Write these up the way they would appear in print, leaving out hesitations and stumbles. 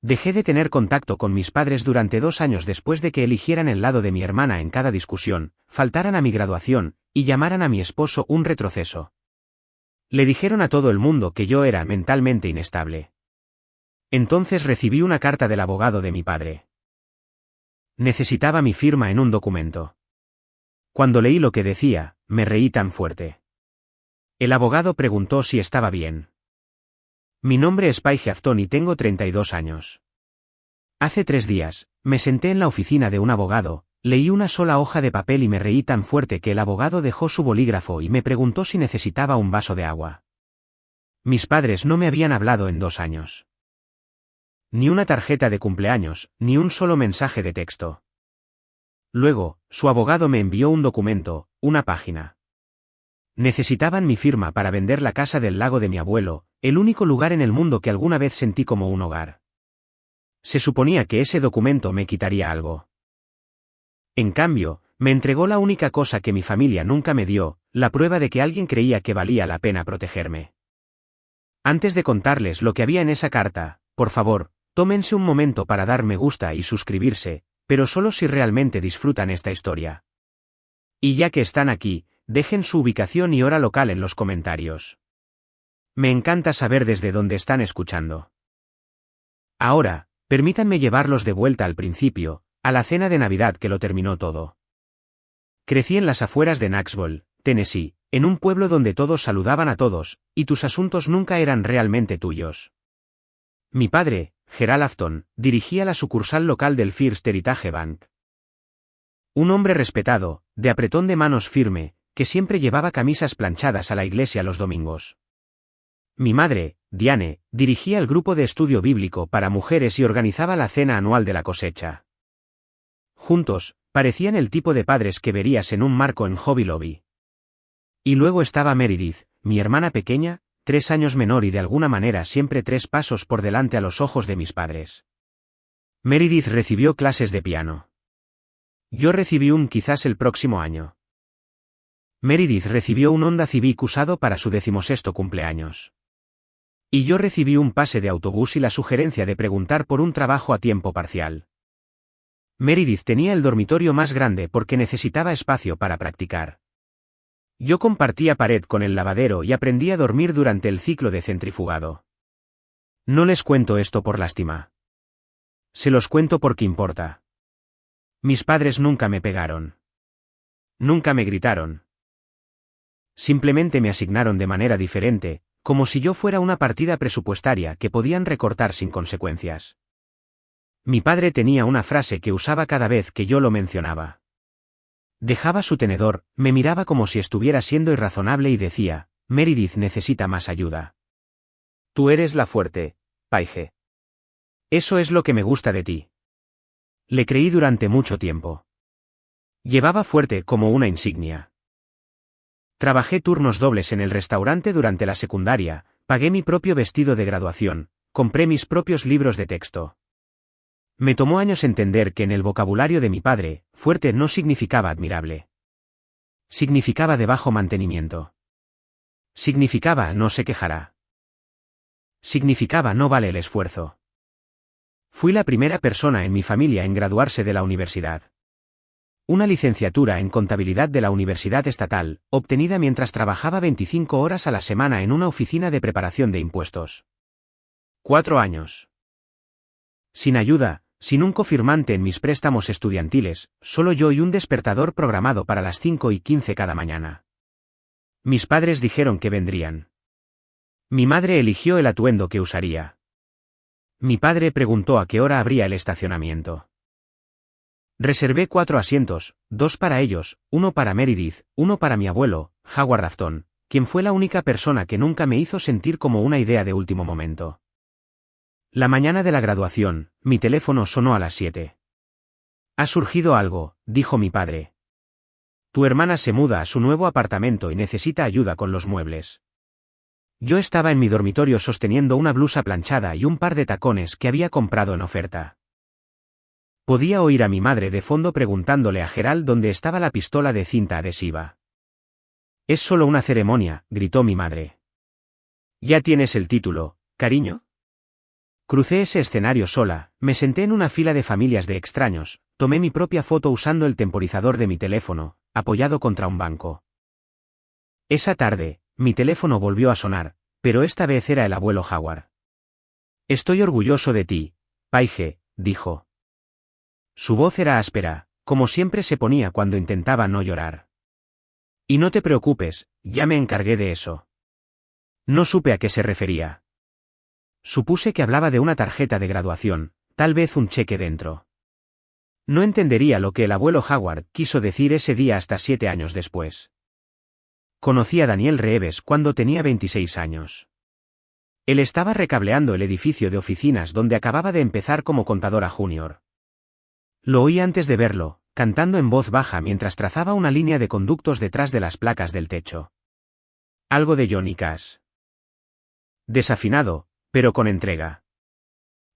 Dejé de tener contacto con mis padres durante 2 años después de que eligieran el lado de mi hermana en cada discusión, faltaran a mi graduación, y llamaran a mi esposo un retroceso. Le dijeron a todo el mundo que yo era mentalmente inestable. Entonces recibí una carta del abogado de mi padre. Necesitaba mi firma en un documento. Cuando leí lo que decía, me reí tan fuerte. El abogado preguntó si estaba bien. Mi nombre es Paige Afton y tengo 32 años. Hace 3 días, me senté en la oficina de un abogado, leí una sola hoja de papel y me reí tan fuerte que el abogado dejó su bolígrafo y me preguntó si necesitaba un vaso de agua. Mis padres no me habían hablado en 2 años. Ni una tarjeta de cumpleaños, ni un solo mensaje de texto. Luego, su abogado me envió un documento, una página. Necesitaban mi firma para vender la casa del lago de mi abuelo, el único lugar en el mundo que alguna vez sentí como un hogar. Se suponía que ese documento me quitaría algo. En cambio, me entregó la única cosa que mi familia nunca me dio, la prueba de que alguien creía que valía la pena protegerme. Antes de contarles lo que había en esa carta, por favor, tómense un momento para dar me gusta y suscribirse, pero solo si realmente disfrutan esta historia. Y ya que están aquí, dejen su ubicación y hora local en los comentarios. Me encanta saber desde dónde están escuchando. Ahora, permítanme llevarlos de vuelta al principio, a la cena de Navidad que lo terminó todo. Crecí en las afueras de Knoxville, Tennessee, en un pueblo donde todos saludaban a todos, y tus asuntos nunca eran realmente tuyos. Mi padre, Gerald Afton, dirigía la sucursal local del First Heritage Bank. Un hombre respetado, de apretón de manos firme, que siempre llevaba camisas planchadas a la iglesia los domingos. Mi madre, Diane, dirigía el grupo de estudio bíblico para mujeres y organizaba la cena anual de la cosecha. Juntos, parecían el tipo de padres que verías en un marco en Hobby Lobby. Y luego estaba Meredith, mi hermana pequeña, 3 años menor y de alguna manera siempre 3 pasos por delante a los ojos de mis padres. Meredith recibió clases de piano. Yo recibí quizás el próximo año. Meredith recibió un Honda Civic usado para su 16º cumpleaños. Y yo recibí un pase de autobús y la sugerencia de preguntar por un trabajo a tiempo parcial. Meredith tenía el dormitorio más grande porque necesitaba espacio para practicar. Yo compartía pared con el lavadero y aprendí a dormir durante el ciclo de centrifugado. No les cuento esto por lástima. Se los cuento porque importa. Mis padres nunca me pegaron. Nunca me gritaron. Simplemente me asignaron de manera diferente, como si yo fuera una partida presupuestaria que podían recortar sin consecuencias. Mi padre tenía una frase que usaba cada vez que yo lo mencionaba. Dejaba su tenedor, me miraba como si estuviera siendo irrazonable y decía, Meredith necesita más ayuda. Tú eres la fuerte, Paige. Eso es lo que me gusta de ti. Le creí durante mucho tiempo. Llevaba fuerte como una insignia. Trabajé turnos dobles en el restaurante durante la secundaria, pagué mi propio vestido de graduación, compré mis propios libros de texto. Me tomó años entender que en el vocabulario de mi padre, fuerte no significaba admirable. Significaba de bajo mantenimiento. Significaba no se quejará. Significaba no vale el esfuerzo. Fui la primera persona en mi familia en graduarse de la universidad. Una licenciatura en contabilidad de la Universidad Estatal, obtenida mientras trabajaba 25 horas a la semana en una oficina de preparación de impuestos. 4 años. Sin ayuda, sin un cofirmante en mis préstamos estudiantiles, solo yo y un despertador programado para las 5:15 cada mañana. Mis padres dijeron que vendrían. Mi madre eligió el atuendo que usaría. Mi padre preguntó a qué hora abría el estacionamiento. Reservé 4 asientos, 2 para ellos, 1 para Meredith, 1 para mi abuelo, Howard Afton, quien fue la única persona que nunca me hizo sentir como una idea de último momento. La mañana de la graduación, mi teléfono sonó a las 7. Ha surgido algo, dijo mi padre. Tu hermana se muda a su nuevo apartamento y necesita ayuda con los muebles. Yo estaba en mi dormitorio sosteniendo una blusa planchada y un par de tacones que había comprado en oferta. Podía oír a mi madre de fondo preguntándole a Gerald dónde estaba la pistola de cinta adhesiva. Es solo una ceremonia, gritó mi madre. ¿Ya tienes el título, cariño? Crucé ese escenario sola, me senté en una fila de familias de extraños, tomé mi propia foto usando el temporizador de mi teléfono, apoyado contra un banco. Esa tarde, mi teléfono volvió a sonar, pero esta vez era el abuelo Howard. Estoy orgulloso de ti, Paige, dijo. Su voz era áspera, como siempre se ponía cuando intentaba no llorar. Y no te preocupes, ya me encargué de eso. No supe a qué se refería. Supuse que hablaba de una tarjeta de graduación, tal vez un cheque dentro. No entendería lo que el abuelo Howard quiso decir ese día hasta 7 años después. Conocí a Daniel Reeves cuando tenía 26 años. Él estaba recableando el edificio de oficinas donde acababa de empezar como contadora junior. Lo oí antes de verlo, cantando en voz baja mientras trazaba una línea de conductos detrás de las placas del techo. Algo de Johnny Cash. Desafinado, pero con entrega.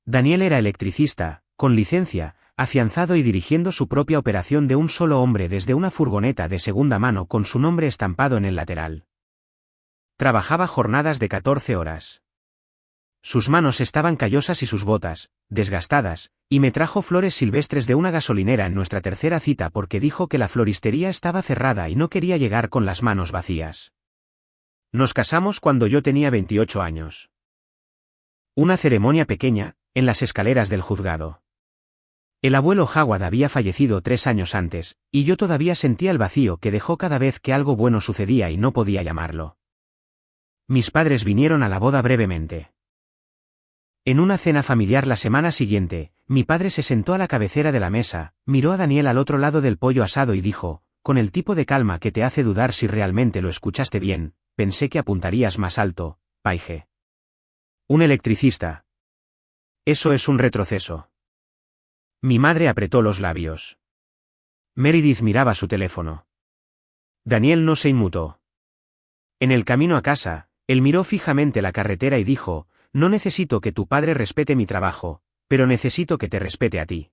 Daniel era electricista, con licencia, afianzado y dirigiendo su propia operación de un solo hombre desde una furgoneta de segunda mano con su nombre estampado en el lateral. Trabajaba jornadas de 14 horas. Sus manos estaban callosas y sus botas, desgastadas, y me trajo flores silvestres de una gasolinera en nuestra tercera cita porque dijo que la floristería estaba cerrada y no quería llegar con las manos vacías. Nos casamos cuando yo tenía 28 años. Una ceremonia pequeña, en las escaleras del juzgado. El abuelo Howard había fallecido 3 años antes, y yo todavía sentía el vacío que dejó cada vez que algo bueno sucedía y no podía llamarlo. Mis padres vinieron a la boda brevemente. En una cena familiar la semana siguiente, mi padre se sentó a la cabecera de la mesa, miró a Daniel al otro lado del pollo asado y dijo, con el tipo de calma que te hace dudar si realmente lo escuchaste bien, pensé que apuntarías más alto, Paige. Un electricista. Eso es un retroceso. Mi madre apretó los labios. Meredith miraba su teléfono. Daniel no se inmutó. En el camino a casa, él miró fijamente la carretera y dijo, no necesito que tu padre respete mi trabajo, pero necesito que te respete a ti.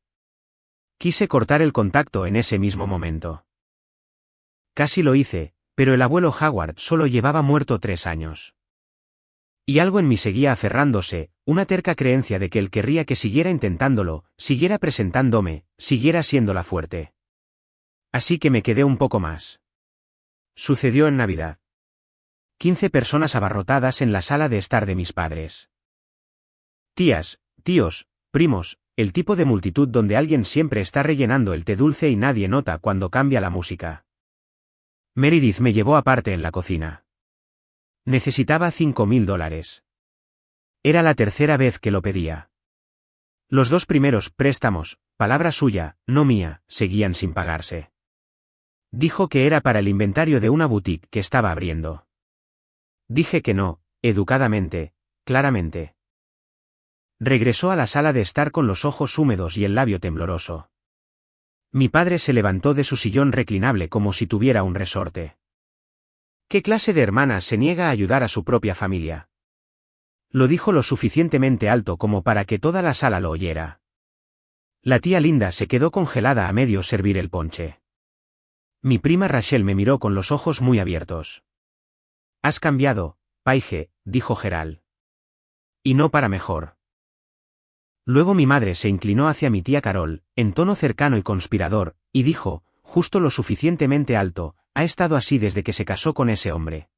Quise cortar el contacto en ese mismo momento. Casi lo hice, pero el abuelo Howard solo llevaba muerto 3 años. Y algo en mí seguía aferrándose, una terca creencia de que él querría que siguiera intentándolo, siguiera presentándome, siguiera siendo la fuerte. Así que me quedé un poco más. Sucedió en Navidad. 15 personas abarrotadas en la sala de estar de mis padres. Tías, tíos, primos, el tipo de multitud donde alguien siempre está rellenando el té dulce y nadie nota cuando cambia la música. Meredith me llevó aparte en la cocina. Necesitaba $5.000. Era la tercera vez que lo pedía. Los 2 primeros préstamos, palabra suya, no mía, seguían sin pagarse. Dijo que era para el inventario de una boutique que estaba abriendo. Dije que no, educadamente, claramente. Regresó a la sala de estar con los ojos húmedos y el labio tembloroso. Mi padre se levantó de su sillón reclinable como si tuviera un resorte. ¿Qué clase de hermana se niega a ayudar a su propia familia? Lo dijo lo suficientemente alto como para que toda la sala lo oyera. La tía Linda se quedó congelada a medio servir el ponche. Mi prima Rachel me miró con los ojos muy abiertos. Has cambiado, Paige, dijo Gerald. Y no para mejor. Luego mi madre se inclinó hacia mi tía Carol, en tono cercano y conspirador, y dijo, justo lo suficientemente alto, ha estado así desde que se casó con ese hombre.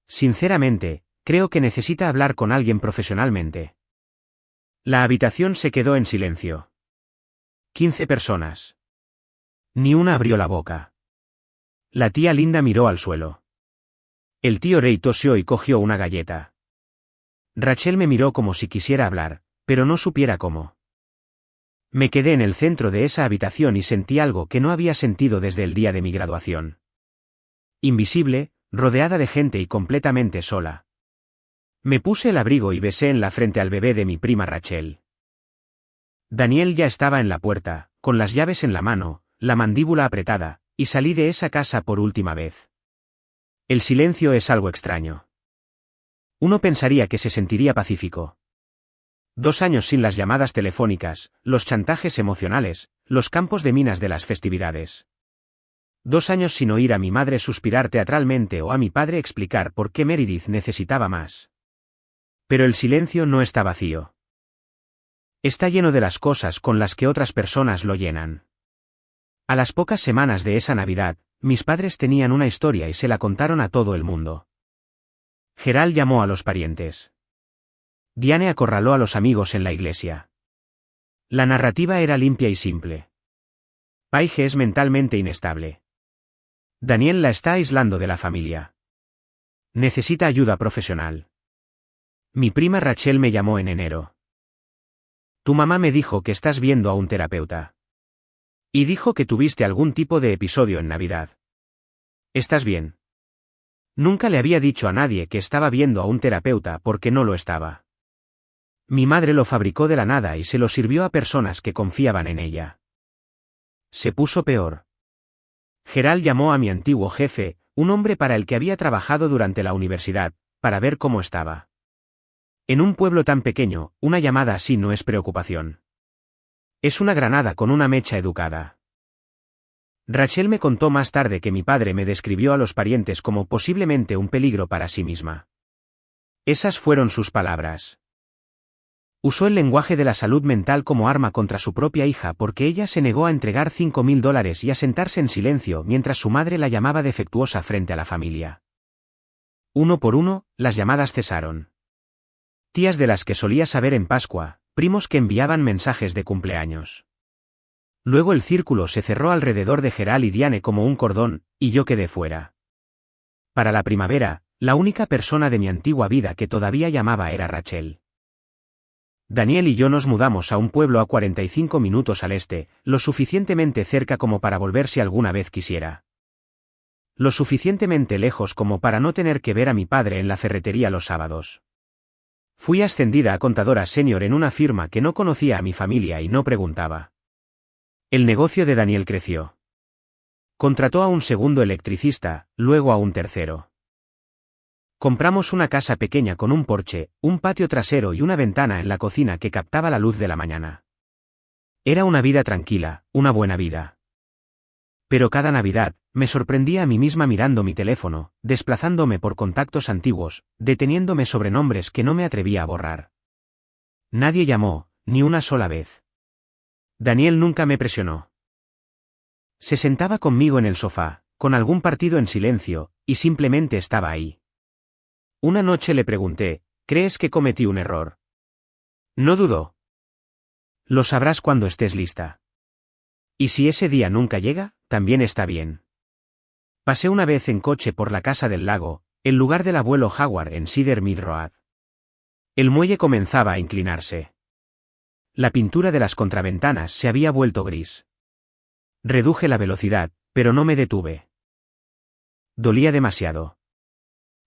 Sinceramente, creo que necesita hablar con alguien profesionalmente. La habitación se quedó en silencio. 15 personas. Ni una abrió la boca. La tía Linda miró al suelo. El tío Ray tosió y cogió una galleta. Rachel me miró como si quisiera hablar, pero no supiera cómo. Me quedé en el centro de esa habitación y sentí algo que no había sentido desde el día de mi graduación. Invisible, rodeada de gente y completamente sola. Me puse el abrigo y besé en la frente al bebé de mi prima Rachel. Daniel ya estaba en la puerta, con las llaves en la mano, la mandíbula apretada, y salí de esa casa por última vez. El silencio es algo extraño. Uno pensaría que se sentiría pacífico. 2 años sin las llamadas telefónicas, los chantajes emocionales, los campos de minas de las festividades. 2 años sin oír a mi madre suspirar teatralmente o a mi padre explicar por qué Meredith necesitaba más. Pero el silencio no está vacío. Está lleno de las cosas con las que otras personas lo llenan. A las pocas semanas de esa Navidad, mis padres tenían una historia y se la contaron a todo el mundo. Gerald llamó a los parientes. Diane acorraló a los amigos en la iglesia. La narrativa era limpia y simple. Paige es mentalmente inestable. Daniel la está aislando de la familia. Necesita ayuda profesional. Mi prima Rachel me llamó en enero. Tu mamá me dijo que estás viendo a un terapeuta. Y dijo que tuviste algún tipo de episodio en Navidad. ¿Estás bien? Nunca le había dicho a nadie que estaba viendo a un terapeuta porque no lo estaba. Mi madre lo fabricó de la nada y se lo sirvió a personas que confiaban en ella. Se puso peor. Gerald llamó a mi antiguo jefe, un hombre para el que había trabajado durante la universidad, para ver cómo estaba. En un pueblo tan pequeño, una llamada así no es preocupación. Es una granada con una mecha educada. Rachel me contó más tarde que mi padre me describió a los parientes como posiblemente un peligro para sí misma. Esas fueron sus palabras. Usó el lenguaje de la salud mental como arma contra su propia hija porque ella se negó a entregar $5,000 y a sentarse en silencio mientras su madre la llamaba defectuosa frente a la familia. Uno por uno, las llamadas cesaron. Tías de las que solía saber en Pascua, primos que enviaban mensajes de cumpleaños. Luego el círculo se cerró alrededor de Gerald y Diane como un cordón, y yo quedé fuera. Para la primavera, la única persona de mi antigua vida que todavía llamaba era Rachel. Daniel y yo nos mudamos a un pueblo a 45 minutos al este, lo suficientemente cerca como para volver si alguna vez quisiera. Lo suficientemente lejos como para no tener que ver a mi padre en la ferretería los sábados. Fui ascendida a contadora senior en una firma que no conocía a mi familia y no preguntaba. El negocio de Daniel creció. Contrató a un segundo electricista, luego a un tercero. Compramos una casa pequeña con un porche, un patio trasero y una ventana en la cocina que captaba la luz de la mañana. Era una vida tranquila, una buena vida. Pero cada Navidad, me sorprendía a mí misma mirando mi teléfono, desplazándome por contactos antiguos, deteniéndome sobre nombres que no me atrevía a borrar. Nadie llamó, ni una sola vez. Daniel nunca me presionó. Se sentaba conmigo en el sofá, con algún partido en silencio, y simplemente estaba ahí. Una noche le pregunté, ¿crees que cometí un error? No dudó. Lo sabrás cuando estés lista. Y si ese día nunca llega, también está bien. Pasé una vez en coche por la casa del lago, el lugar del abuelo Howard en Cedar Mill Road. El muelle comenzaba a inclinarse. La pintura de las contraventanas se había vuelto gris. Reduje la velocidad, pero no me detuve. Dolía demasiado.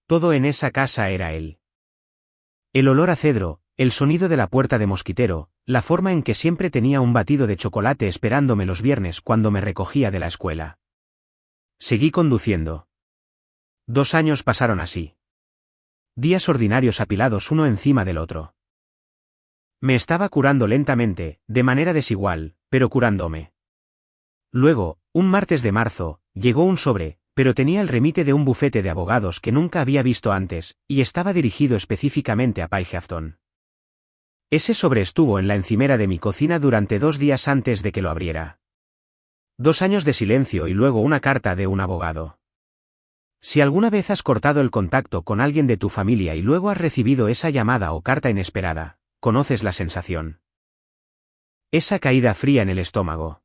Todo en esa casa era él. El olor a cedro, el sonido de la puerta de mosquitero, la forma en que siempre tenía un batido de chocolate esperándome los viernes cuando me recogía de la escuela. Seguí conduciendo. 2 años pasaron así. Días ordinarios apilados uno encima del otro. Me estaba curando lentamente, de manera desigual, pero curándome. Luego, un martes de marzo, llegó un sobre, pero tenía el remite de un bufete de abogados que nunca había visto antes, y estaba dirigido específicamente a Paige Afton. Ese sobre estuvo en la encimera de mi cocina durante 2 días antes de que lo abriera. 2 años de silencio y luego una carta de un abogado. Si alguna vez has cortado el contacto con alguien de tu familia y luego has recibido esa llamada o carta inesperada, conoces la sensación. Esa caída fría en el estómago.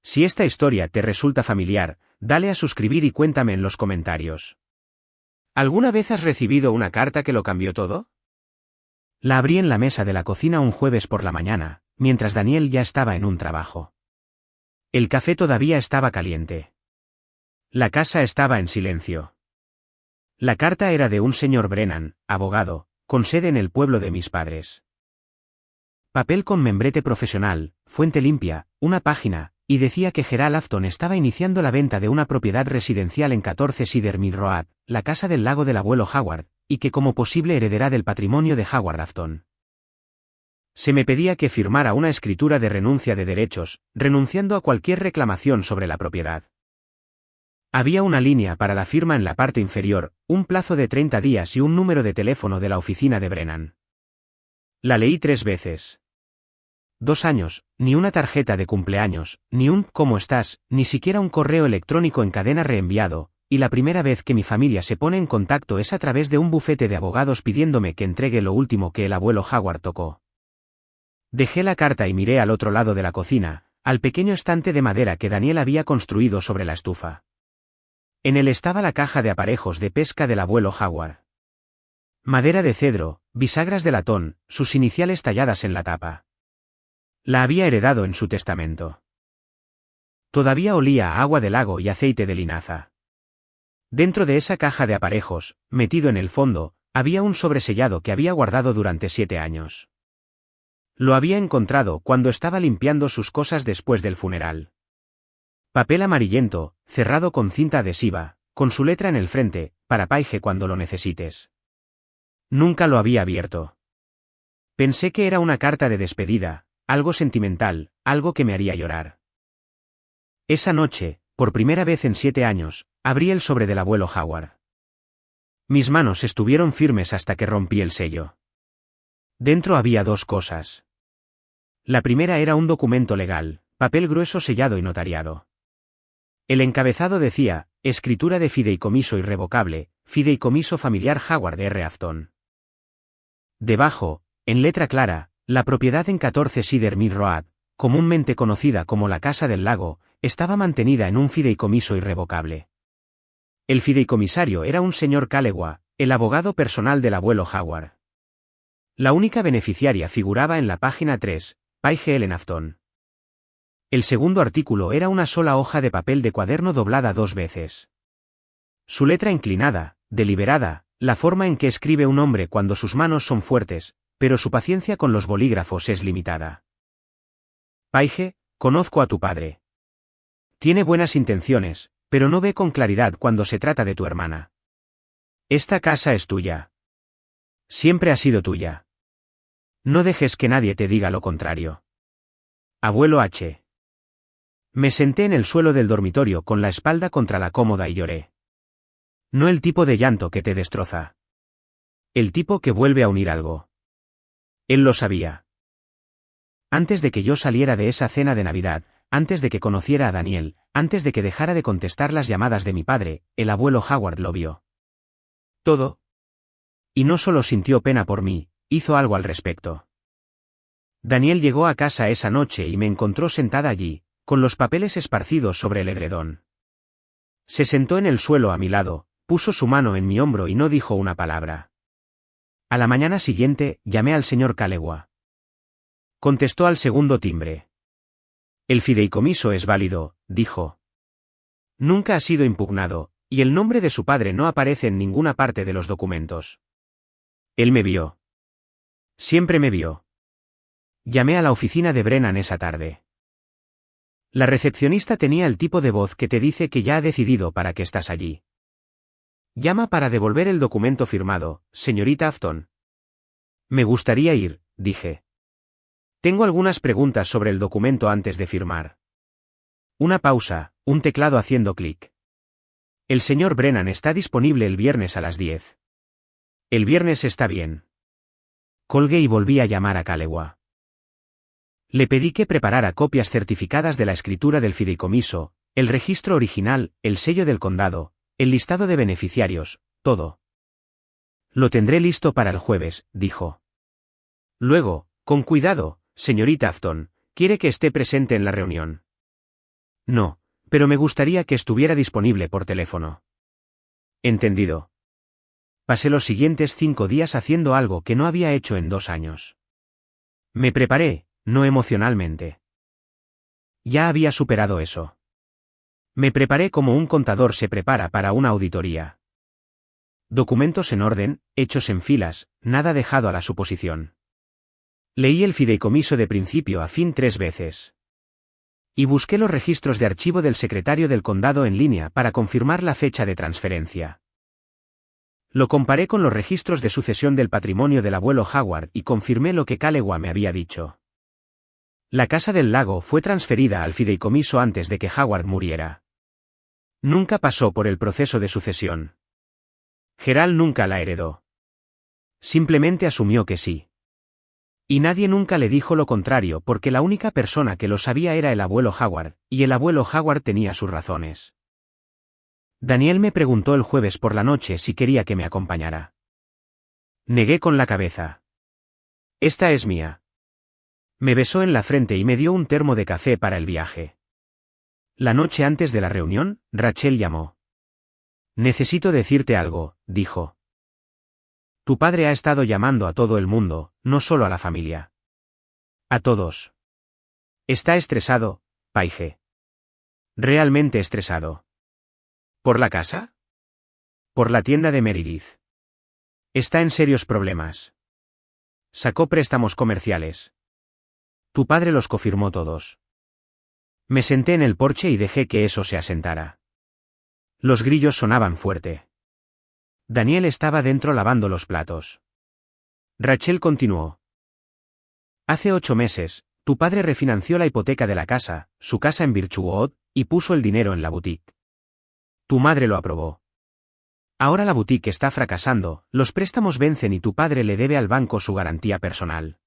Si esta historia te resulta familiar, dale a suscribir y cuéntame en los comentarios. ¿Alguna vez has recibido una carta que lo cambió todo? La abrí en la mesa de la cocina un jueves por la mañana, mientras Daniel ya estaba en un trabajo. El café todavía estaba caliente. La casa estaba en silencio. La carta era de un señor Brennan, abogado, con sede en el pueblo de mis padres. Papel con membrete profesional, fuente limpia, una página, y decía que Gerald Afton estaba iniciando la venta de una propiedad residencial en 14 Cedar Mill Road, la casa del lago del abuelo Howard, y que como posible heredera del patrimonio de Howard Afton. Se me pedía que firmara una escritura de renuncia de derechos, renunciando a cualquier reclamación sobre la propiedad. Había una línea para la firma en la parte inferior, un plazo de 30 días y un número de teléfono de la oficina de Brennan. La leí 3 veces. 2 años, ni una tarjeta de cumpleaños, ni un ¿cómo estás?, ni siquiera un correo electrónico en cadena reenviado, y la primera vez que mi familia se pone en contacto es a través de un bufete de abogados pidiéndome que entregue lo último que el abuelo Howard tocó. Dejé la carta y miré al otro lado de la cocina, al pequeño estante de madera que Daniel había construido sobre la estufa. En él estaba la caja de aparejos de pesca del abuelo Howard. Madera de cedro, bisagras de latón, sus iniciales talladas en la tapa. La había heredado en su testamento. Todavía olía a agua de lago y aceite de linaza. Dentro de esa caja de aparejos, metido en el fondo, había un sobresellado que había guardado durante 7 años. Lo había encontrado cuando estaba limpiando sus cosas después del funeral. Papel amarillento, cerrado con cinta adhesiva, con su letra en el frente, para Paige cuando lo necesites. Nunca lo había abierto. Pensé que era una carta de despedida, algo sentimental, algo que me haría llorar. Esa noche, por primera vez en 7 años, abrí el sobre del abuelo Howard. Mis manos estuvieron firmes hasta que rompí el sello. Dentro había 2 cosas. La primera era un documento legal, papel grueso sellado y notariado. El encabezado decía, escritura de fideicomiso irrevocable, fideicomiso familiar Howard R. Afton. Debajo, en letra clara, la propiedad en 14 Cedar Mill Road, comúnmente conocida como la Casa del Lago, estaba mantenida en un fideicomiso irrevocable. El fideicomisario era un señor Calewa, el abogado personal del abuelo Howard. La única beneficiaria figuraba en la página 3, Paige Ellen Afton. El segundo artículo era una sola hoja de papel de cuaderno doblada 2 veces. Su letra inclinada, deliberada, la forma en que escribe un hombre cuando sus manos son fuertes, pero su paciencia con los bolígrafos es limitada. Paige, conozco a tu padre. Tiene buenas intenciones, pero no ve con claridad cuando se trata de tu hermana. Esta casa es tuya. Siempre ha sido tuya. No dejes que nadie te diga lo contrario. Abuelo H. Me senté en el suelo del dormitorio con la espalda contra la cómoda y lloré. No el tipo de llanto que te destroza. El tipo que vuelve a unir algo. Él lo sabía. Antes de que yo saliera de esa cena de Navidad, antes de que conociera a Daniel, antes de que dejara de contestar las llamadas de mi padre, el abuelo Howard lo vio. Todo. Y no solo sintió pena por mí, hizo algo al respecto. Daniel llegó a casa esa noche y me encontró sentada allí, con los papeles esparcidos sobre el edredón. Se sentó en el suelo a mi lado, puso su mano en mi hombro y no dijo una palabra. A la mañana siguiente, llamé al señor Calewa. Contestó al segundo timbre. El fideicomiso es válido, dijo. Nunca ha sido impugnado, y el nombre de su padre no aparece en ninguna parte de los documentos. Él me vio. Siempre me vio. Llamé a la oficina de Brennan esa tarde. La recepcionista tenía el tipo de voz que te dice que ya ha decidido para qué estás allí. Llama para devolver el documento firmado, señorita Afton. Me gustaría ir, dije. Tengo algunas preguntas sobre el documento antes de firmar. Una pausa, un teclado haciendo clic. El señor Brennan está disponible el viernes a las 10. El viernes está bien. Colgué y volví a llamar a Calewa. Le pedí que preparara copias certificadas de la escritura del fideicomiso, el registro original, el sello del condado, el listado de beneficiarios, todo. Lo tendré listo para el jueves, dijo. Luego, con cuidado, señorita Afton, ¿quiere que esté presente en la reunión? No, pero me gustaría que estuviera disponible por teléfono. Entendido. Pasé los siguientes 5 días haciendo algo que no había hecho en 2 años. Me preparé, no emocionalmente. Ya había superado eso. Me preparé como un contador se prepara para una auditoría. Documentos en orden, hechos en filas, nada dejado a la suposición. Leí el fideicomiso de principio a fin 3 veces. Y busqué los registros de archivo del secretario del condado en línea para confirmar la fecha de transferencia. Lo comparé con los registros de sucesión del patrimonio del abuelo Howard y confirmé lo que Calewa me había dicho. La Casa del Lago fue transferida al fideicomiso antes de que Howard muriera. Nunca pasó por el proceso de sucesión. Gerald nunca la heredó. Simplemente asumió que sí. Y nadie nunca le dijo lo contrario porque la única persona que lo sabía era el abuelo Howard, y el abuelo Howard tenía sus razones. Daniel me preguntó el jueves por la noche si quería que me acompañara. Negué con la cabeza. Esta es mía. Me besó en la frente y me dio un termo de café para el viaje. La noche antes de la reunión, Rachel llamó. Necesito decirte algo, dijo. Tu padre ha estado llamando a todo el mundo, no solo a la familia. A todos. Está estresado, Paige. Realmente estresado. ¿Por la casa? Por la tienda de Meredith. Está en serios problemas. Sacó préstamos comerciales. Tu padre los confirmó todos. Me senté en el porche y dejé que eso se asentara. Los grillos sonaban fuerte. Daniel estaba dentro lavando los platos. Rachel continuó. Hace 8 meses, tu padre refinanció la hipoteca de la casa, su casa en Birchwood, y puso el dinero en la boutique. Tu madre lo aprobó. Ahora la boutique está fracasando, los préstamos vencen y tu padre le debe al banco su garantía personal.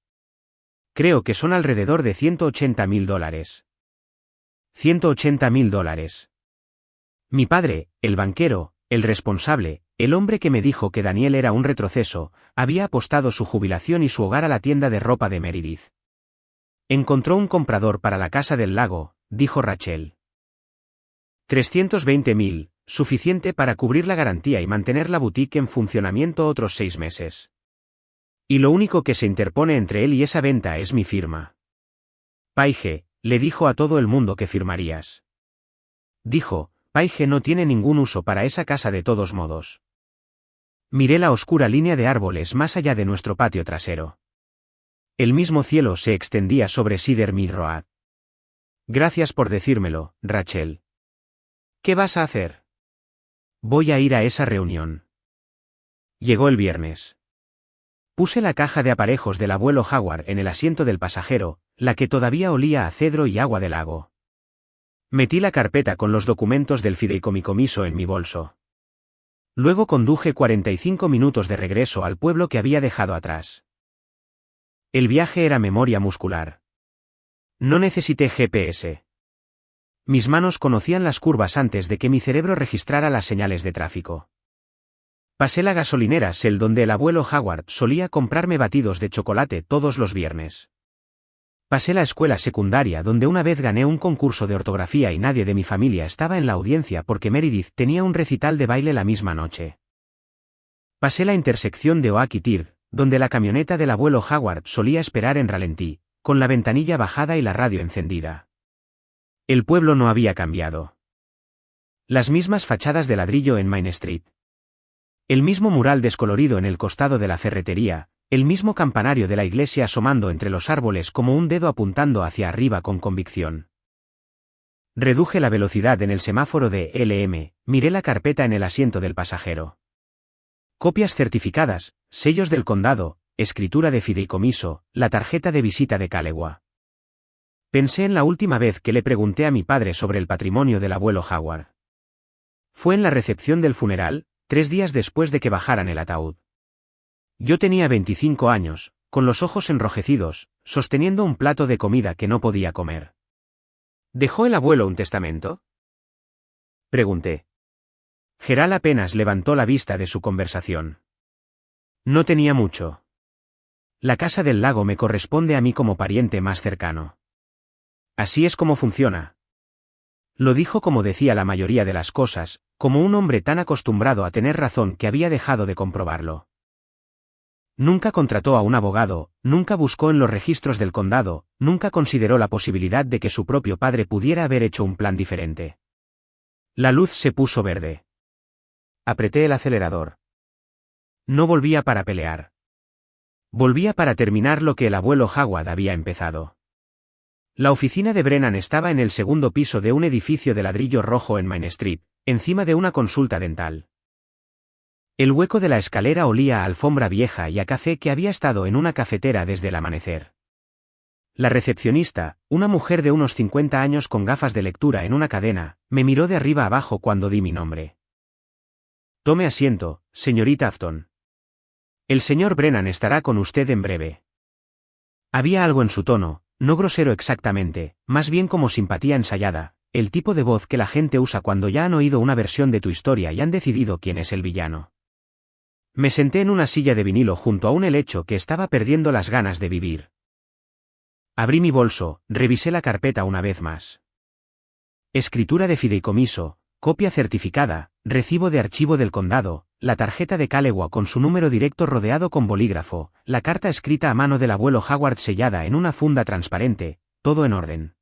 Creo que son alrededor de $180,000. $180,000. Mi padre, el banquero, el responsable, el hombre que me dijo que Daniel era un retroceso, había apostado su jubilación y su hogar a la tienda de ropa de Meredith. Encontró un comprador para la casa del lago, dijo Rachel. 320,000, suficiente para cubrir la garantía y mantener la boutique en funcionamiento otros 6 meses. Y lo único que se interpone entre él y esa venta es mi firma. Paige, le dijo a todo el mundo que firmarías. Dijo, Paige no tiene ningún uso para esa casa de todos modos. Miré la oscura línea de árboles más allá de nuestro patio trasero. El mismo cielo se extendía sobre Cedar Mill Road. Gracias por decírmelo, Rachel. ¿Qué vas a hacer? Voy a ir a esa reunión. Llegó el viernes. Puse la caja de aparejos del abuelo Howard en el asiento del pasajero, la que todavía olía a cedro y agua de lago. Metí la carpeta con los documentos del fideicomiso en mi bolso. Luego conduje 45 minutos de regreso al pueblo que había dejado atrás. El viaje era memoria muscular. No necesité GPS. Mis manos conocían las curvas antes de que mi cerebro registrara las señales de tráfico. Pasé la gasolinera Shell donde el abuelo Howard solía comprarme batidos de chocolate todos los viernes. Pasé la escuela secundaria donde una vez gané un concurso de ortografía y nadie de mi familia estaba en la audiencia porque Meredith tenía un recital de baile la misma noche. Pasé la intersección de Oak y Third, donde la camioneta del abuelo Howard solía esperar en ralentí, con la ventanilla bajada y la radio encendida. El pueblo no había cambiado. Las mismas fachadas de ladrillo en Main Street. El mismo mural descolorido en el costado de la ferretería, el mismo campanario de la iglesia asomando entre los árboles como un dedo apuntando hacia arriba con convicción. Reduje la velocidad en el semáforo de LM, miré la carpeta en el asiento del pasajero. Copias certificadas, sellos del condado, escritura de fideicomiso, la tarjeta de visita de Calewa. Pensé en la última vez que le pregunté a mi padre sobre el patrimonio del abuelo Howard. Fue en la recepción del funeral, 3 días después de que bajaran el ataúd. Yo tenía 25 años, con los ojos enrojecidos, sosteniendo un plato de comida que no podía comer. ¿Dejó el abuelo un testamento? Pregunté. Gerald apenas levantó la vista de su conversación. No tenía mucho. La casa del lago me corresponde a mí como pariente más cercano. Así es como funciona. Lo dijo como decía la mayoría de las cosas, como un hombre tan acostumbrado a tener razón que había dejado de comprobarlo. Nunca contrató a un abogado, nunca buscó en los registros del condado, nunca consideró la posibilidad de que su propio padre pudiera haber hecho un plan diferente. La luz se puso verde. Apreté el acelerador. No volvía para pelear. Volvía para terminar lo que el abuelo Howard había empezado. La oficina de Brennan estaba en el segundo piso de un edificio de ladrillo rojo en Main Street, encima de una consulta dental. El hueco de la escalera olía a alfombra vieja y a café que había estado en una cafetera desde el amanecer. La recepcionista, una mujer de unos 50 años con gafas de lectura en una cadena, me miró de arriba abajo cuando di mi nombre. Tome asiento, señorita Afton. El señor Brennan estará con usted en breve. Había algo en su tono, no grosero exactamente, más bien como simpatía ensayada, el tipo de voz que la gente usa cuando ya han oído una versión de tu historia y han decidido quién es el villano. Me senté en una silla de vinilo junto a un helecho que estaba perdiendo las ganas de vivir. Abrí mi bolso, revisé la carpeta una vez más. Escritura de fideicomiso, copia certificada, recibo de archivo del condado, la tarjeta de Calewa con su número directo rodeado con bolígrafo, la carta escrita a mano del abuelo Howard sellada en una funda transparente, todo en orden.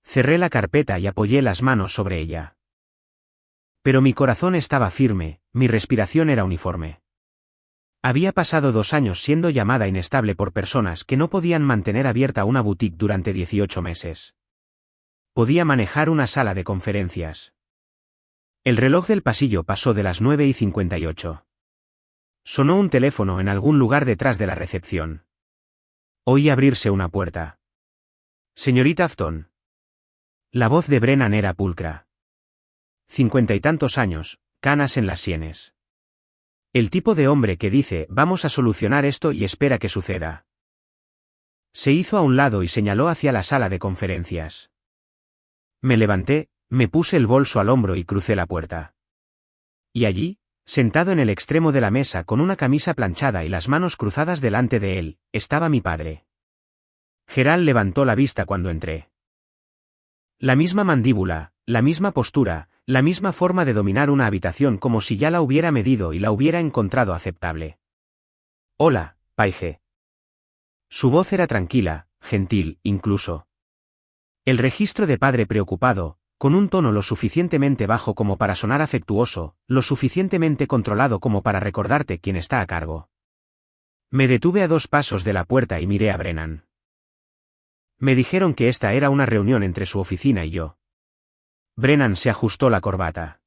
Cerré la carpeta y apoyé las manos sobre ella. Pero mi corazón estaba firme, mi respiración era uniforme. Había pasado 2 años siendo llamada inestable por personas que no podían mantener abierta una boutique durante 18 meses. Podía manejar una sala de conferencias. El reloj del pasillo pasó de las 9:58. Sonó un teléfono en algún lugar detrás de la recepción. Oí abrirse una puerta. Señorita Afton. La voz de Brennan era pulcra. 50 y tantos años, canas en las sienes. El tipo de hombre que dice, vamos a solucionar esto y espera que suceda. Se hizo a un lado y señaló hacia la sala de conferencias. Me levanté, me puse el bolso al hombro y crucé la puerta. Y allí, sentado en el extremo de la mesa con una camisa planchada y las manos cruzadas delante de él, estaba mi padre. Gerald levantó la vista cuando entré. La misma mandíbula, la misma postura, la misma forma de dominar una habitación como si ya la hubiera medido y la hubiera encontrado aceptable. Hola, Paige. Su voz era tranquila, gentil, incluso. El registro de padre preocupado, con un tono lo suficientemente bajo como para sonar afectuoso, lo suficientemente controlado como para recordarte quién está a cargo. Me detuve a 2 pasos de la puerta y miré a Brennan. Me dijeron que esta era una reunión entre su oficina y yo. Brennan se ajustó la corbata.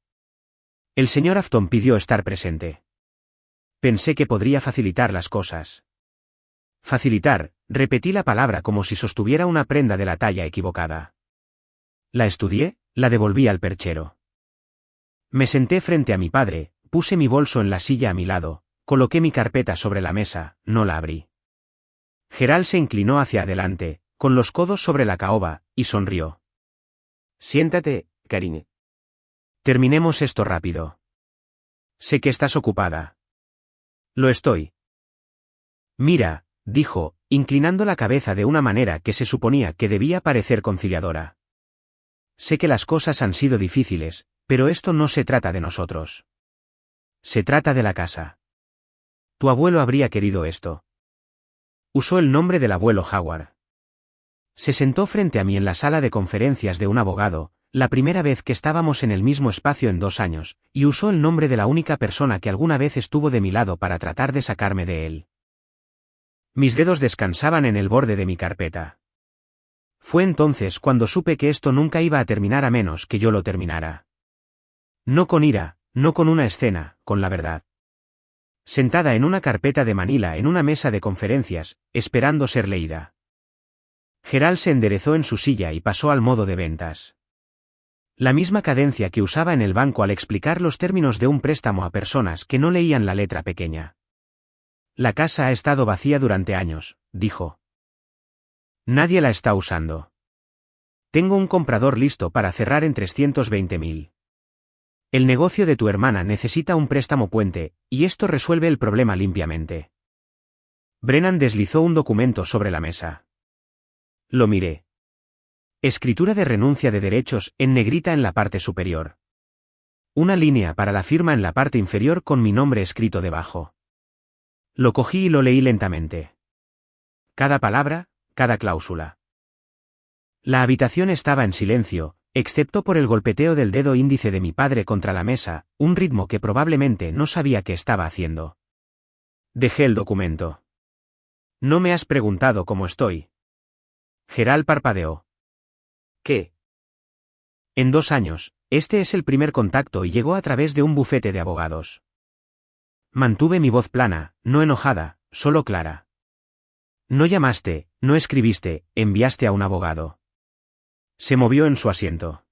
El señor Afton pidió estar presente. Pensé que podría facilitar las cosas. Facilitar, repetí la palabra como si sostuviera una prenda de la talla equivocada. La estudié, la devolví al perchero. Me senté frente a mi padre, puse mi bolso en la silla a mi lado, coloqué mi carpeta sobre la mesa, no la abrí. Gerald se inclinó hacia adelante, con los codos sobre la caoba, y sonrió. Siéntate, Karine. Terminemos esto rápido. Sé que estás ocupada. Lo estoy. Mira, dijo, inclinando la cabeza de una manera que se suponía que debía parecer conciliadora. Sé que las cosas han sido difíciles, pero esto no se trata de nosotros. Se trata de la casa. Tu abuelo habría querido esto. Usó el nombre del abuelo Howard. Se sentó frente a mí en la sala de conferencias de un abogado, la primera vez que estábamos en el mismo espacio en 2 años, y usó el nombre de la única persona que alguna vez estuvo de mi lado para tratar de sacarme de él. Mis dedos descansaban en el borde de mi carpeta. Fue entonces cuando supe que esto nunca iba a terminar a menos que yo lo terminara. No con ira, no con una escena, con la verdad. Sentada en una carpeta de Manila en una mesa de conferencias, esperando ser leída. Gerald se enderezó en su silla y pasó al modo de ventas. La misma cadencia que usaba en el banco al explicar los términos de un préstamo a personas que no leían la letra pequeña. La casa ha estado vacía durante años, dijo. Nadie la está usando. Tengo un comprador listo para cerrar en 320.000. El negocio de tu hermana necesita un préstamo puente, y esto resuelve el problema limpiamente. Brennan deslizó un documento sobre la mesa. Lo miré. Escritura de renuncia de derechos en negrita en la parte superior. Una línea para la firma en la parte inferior con mi nombre escrito debajo. Lo cogí y lo leí lentamente. Cada palabra, cada cláusula. La habitación estaba en silencio, excepto por el golpeteo del dedo índice de mi padre contra la mesa, un ritmo que probablemente no sabía qué estaba haciendo. Dejé el documento. No me has preguntado cómo estoy. Gerald parpadeó. ¿Qué? En 2 años, este es el primer contacto y llegó a través de un bufete de abogados. Mantuve mi voz plana, no enojada, solo clara. No llamaste, no escribiste, enviaste a un abogado. Se movió en su asiento.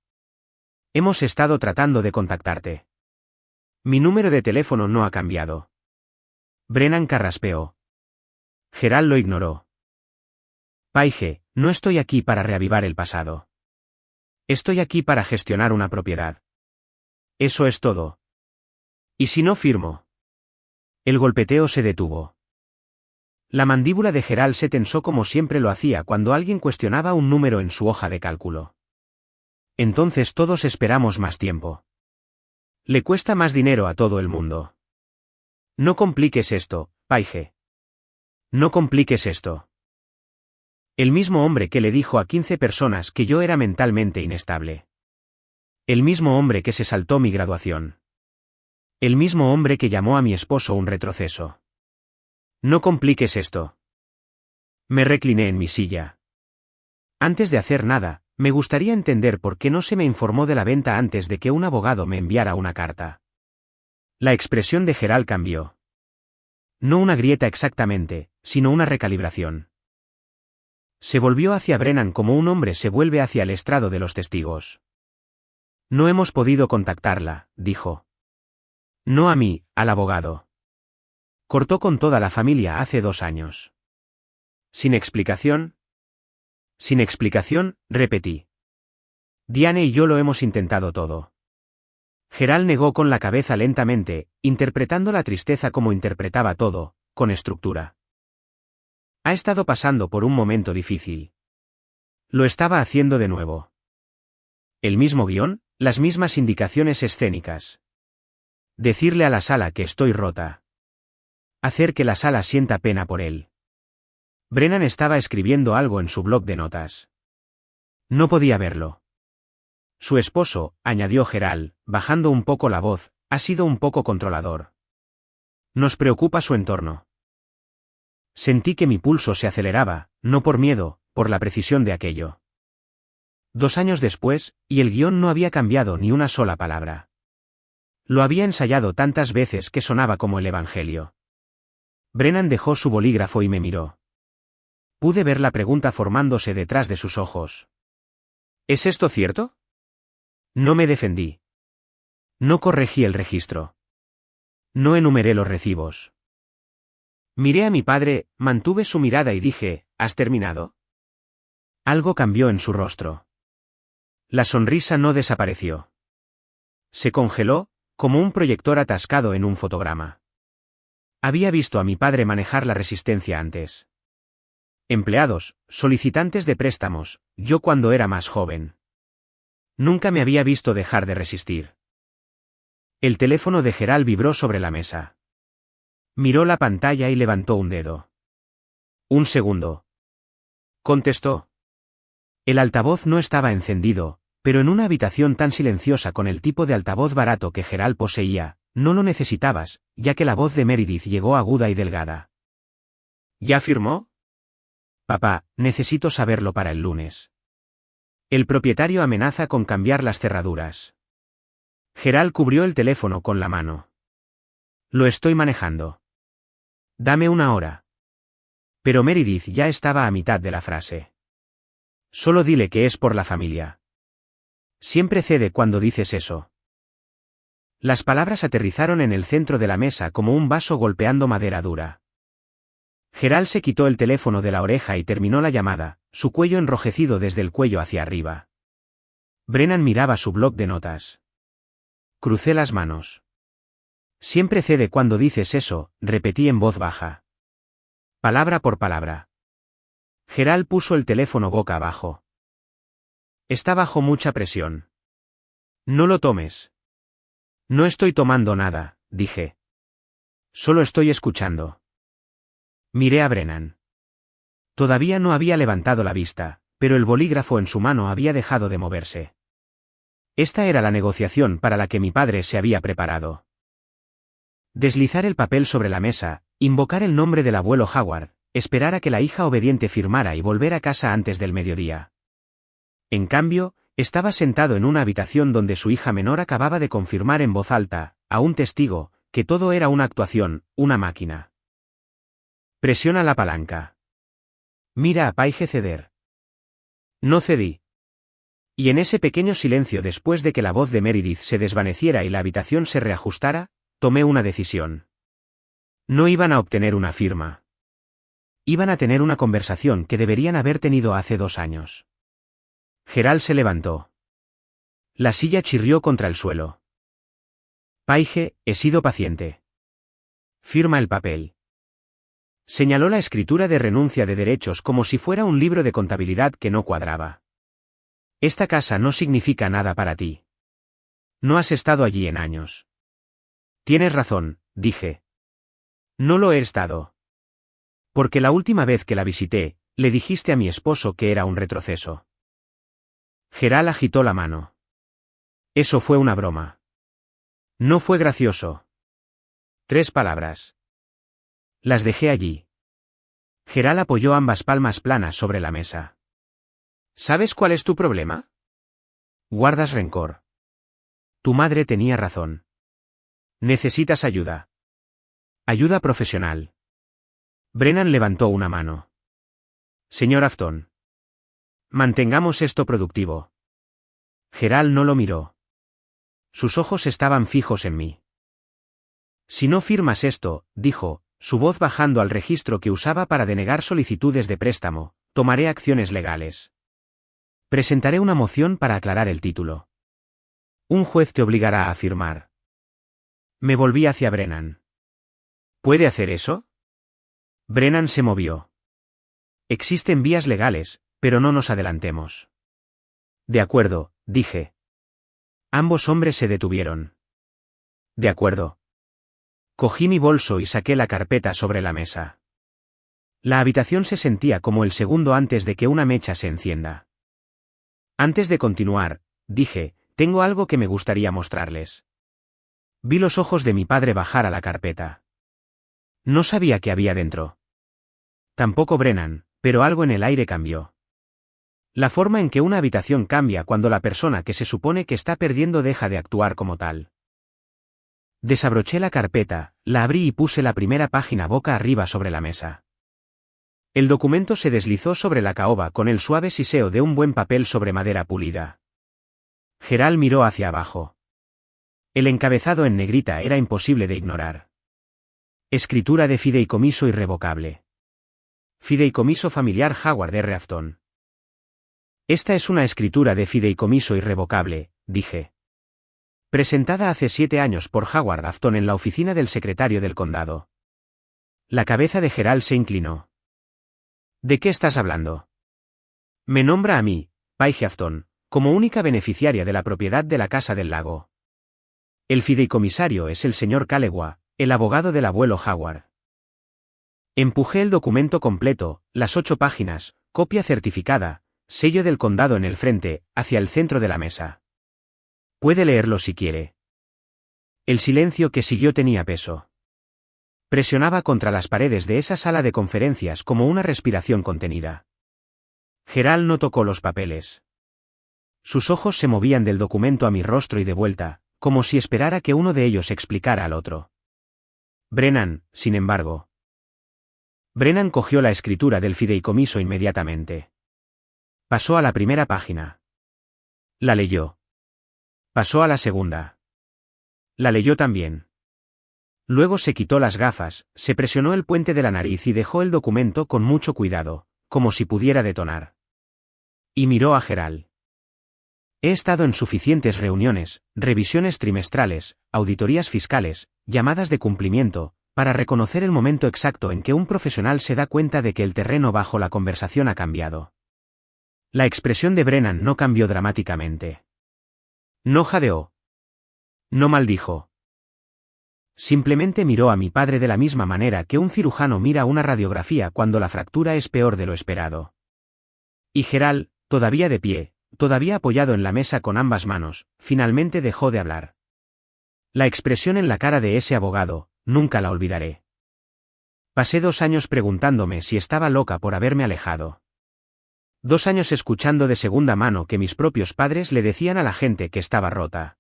Hemos estado tratando de contactarte. Mi número de teléfono no ha cambiado. Brennan carraspeó. Gerald lo ignoró. Paige, no estoy aquí para reavivar el pasado. Estoy aquí para gestionar una propiedad. Eso es todo. ¿Y si no firmo? El golpeteo se detuvo. La mandíbula de Gerald se tensó como siempre lo hacía cuando alguien cuestionaba un número en su hoja de cálculo. Entonces todos esperamos más tiempo. Le cuesta más dinero a todo el mundo. No compliques esto, Paige. No compliques esto. El mismo hombre que le dijo a 15 personas que yo era mentalmente inestable. El mismo hombre que se saltó mi graduación. El mismo hombre que llamó a mi esposo un retroceso. No compliques esto. Me recliné en mi silla. Antes de hacer nada, me gustaría entender por qué no se me informó de la venta antes de que un abogado me enviara una carta. La expresión de Gerald cambió. No una grieta exactamente, sino una recalibración. Se volvió hacia Brennan como un hombre se vuelve hacia el estrado de los testigos. No hemos podido contactarla, dijo. No a mí, al abogado. Cortó con toda la familia hace 2 años. ¿Sin explicación? Sin explicación, repetí. Diane y yo lo hemos intentado todo. Gerald negó con la cabeza lentamente, interpretando la tristeza como interpretaba todo, con estructura. Ha estado pasando por un momento difícil. Lo estaba haciendo de nuevo. El mismo guión, las mismas indicaciones escénicas. Decirle a la sala que estoy rota. Hacer que la sala sienta pena por él. Brennan estaba escribiendo algo en su blog de notas. No podía verlo. Su esposo, añadió Gerald, bajando un poco la voz, ha sido un poco controlador. Nos preocupa su entorno. Sentí que mi pulso se aceleraba, no por miedo, por la precisión de aquello. 2 años después, y el guión no había cambiado ni una sola palabra. Lo había ensayado tantas veces que sonaba como el Evangelio. Brennan dejó su bolígrafo y me miró. Pude ver la pregunta formándose detrás de sus ojos. ¿Es esto cierto? No me defendí. No corregí el registro. No enumeré los recibos. Miré a mi padre, mantuve su mirada y dije, ¿has terminado? Algo cambió en su rostro. La sonrisa no desapareció. Se congeló, como un proyector atascado en un fotograma. Había visto a mi padre manejar la resistencia antes. Empleados, solicitantes de préstamos, yo cuando era más joven. Nunca me había visto dejar de resistir. El teléfono de Gerald vibró sobre la mesa. Miró la pantalla y levantó un dedo. 1 segundo. Contestó. El altavoz no estaba encendido, pero en una habitación tan silenciosa con el tipo de altavoz barato que Gerald poseía, no lo necesitabas, ya que la voz de Meredith llegó aguda y delgada. ¿Ya firmó? Papá, necesito saberlo para el lunes. El propietario amenaza con cambiar las cerraduras. Gerald cubrió el teléfono con la mano. Lo estoy manejando. Dame 1 hora. Pero Meredith ya estaba a mitad de la frase. Solo dile que es por la familia. Siempre cede cuando dices eso. Las palabras aterrizaron en el centro de la mesa como un vaso golpeando madera dura. Gerald se quitó el teléfono de la oreja y terminó la llamada, su cuello enrojecido desde el cuello hacia arriba. Brennan miraba su bloc de notas. Crucé las manos. Siempre cede cuando dices eso, repetí en voz baja. Palabra por palabra. Gerald puso el teléfono boca abajo. Está bajo mucha presión. No lo tomes. No estoy tomando nada, dije. Solo estoy escuchando. Miré a Brennan. Todavía no había levantado la vista, pero el bolígrafo en su mano había dejado de moverse. Esta era la negociación para la que mi padre se había preparado. Deslizar el papel sobre la mesa, invocar el nombre del abuelo Howard, esperar a que la hija obediente firmara y volver a casa antes del mediodía. En cambio, estaba sentado en una habitación donde su hija menor acababa de confirmar en voz alta, a un testigo, que todo era una actuación, una máquina. Presiona la palanca. Mira a Paige ceder. No cedí. Y en ese pequeño silencio después de que la voz de Meredith se desvaneciera y la habitación se reajustara, tomé una decisión. No iban a obtener una firma. Iban a tener una conversación que deberían haber tenido hace 2 años. Gerald se levantó. La silla chirrió contra el suelo. Paige, he sido paciente. Firma el papel. Señaló la escritura de renuncia de derechos como si fuera un libro de contabilidad que no cuadraba. Esta casa no significa nada para ti. No has estado allí en años. Tienes razón, dije. No lo he estado. Porque la última vez que la visité, le dijiste a mi esposo que era un retroceso. Gerald agitó la mano. Eso fue una broma. No fue gracioso. 3 palabras. Las dejé allí. Gerald apoyó ambas palmas planas sobre la mesa. ¿Sabes cuál es tu problema? Guardas rencor. Tu madre tenía razón. Necesitas ayuda. Ayuda profesional. Brennan levantó una mano. Señor Afton. Mantengamos esto productivo. Gerald no lo miró. Sus ojos estaban fijos en mí. Si no firmas esto, dijo, su voz bajando al registro que usaba para denegar solicitudes de préstamo, tomaré acciones legales. Presentaré una moción para aclarar el título. Un juez te obligará a firmar. Me volví hacia Brennan. ¿Puede hacer eso? Brennan se movió. Existen vías legales, pero no nos adelantemos. De acuerdo, dije. Ambos hombres se detuvieron. De acuerdo. Cogí mi bolso y saqué la carpeta sobre la mesa. La habitación se sentía como el segundo antes de que una mecha se encienda. Antes de continuar, dije, tengo algo que me gustaría mostrarles. Vi los ojos de mi padre bajar a la carpeta. No sabía qué había dentro. Tampoco Brennan, pero algo en el aire cambió. La forma en que una habitación cambia cuando la persona que se supone que está perdiendo deja de actuar como tal. Desabroché la carpeta, la abrí y puse la primera página boca arriba sobre la mesa. El documento se deslizó sobre la caoba con el suave siseo de un buen papel sobre madera pulida. Gerald miró hacia abajo. El encabezado en negrita era imposible de ignorar. Escritura de fideicomiso irrevocable. Fideicomiso familiar Howard R. Afton. Esta es una escritura de fideicomiso irrevocable, dije. Presentada hace 7 años por Howard Afton en la oficina del secretario del condado. La cabeza de Gerald se inclinó. ¿De qué estás hablando? Me nombra a mí, Paige Afton, como única beneficiaria de la propiedad de la Casa del Lago. El fideicomisario es el señor Calegua, el abogado del abuelo Howard. Empujé el documento completo, las 8 páginas, copia certificada, sello del condado en el frente, hacia el centro de la mesa. Puede leerlo si quiere. El silencio que siguió tenía peso. Presionaba contra las paredes de esa sala de conferencias como una respiración contenida. Gerald no tocó los papeles. Sus ojos se movían del documento a mi rostro y de vuelta, como si esperara que uno de ellos explicara al otro. Brennan, sin embargo. Brennan cogió la escritura del fideicomiso inmediatamente. Pasó a la primera página. La leyó. Pasó a la segunda. La leyó también. Luego se quitó las gafas, se presionó el puente de la nariz y dejó el documento con mucho cuidado, como si pudiera detonar. Y miró a Gerald. He estado en suficientes reuniones, revisiones trimestrales, auditorías fiscales, llamadas de cumplimiento, para reconocer el momento exacto en que un profesional se da cuenta de que el terreno bajo la conversación ha cambiado. La expresión de Brennan no cambió dramáticamente. No jadeó. No maldijo. Simplemente miró a mi padre de la misma manera que un cirujano mira una radiografía cuando la fractura es peor de lo esperado. Y Gerald, todavía de pie, todavía apoyado en la mesa con ambas manos, finalmente dejó de hablar. La expresión en la cara de ese abogado, nunca la olvidaré. Pasé 2 años preguntándome si estaba loca por haberme alejado. 2 años escuchando de segunda mano que mis propios padres le decían a la gente que estaba rota.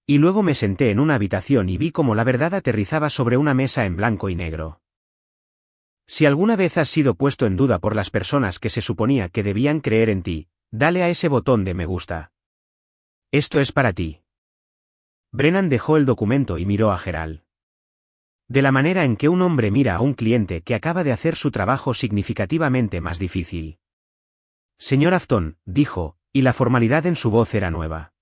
Y luego me senté en una habitación y vi cómo la verdad aterrizaba sobre una mesa en blanco y negro. Si alguna vez has sido puesto en duda por las personas que se suponía que debían creer en ti, dale a ese botón de me gusta. Esto es para ti. Brennan dejó el documento y miró a Gerald. De la manera en que un hombre mira a un cliente que acaba de hacer su trabajo significativamente más difícil. Señor Afton, dijo, y la formalidad en su voz era nueva.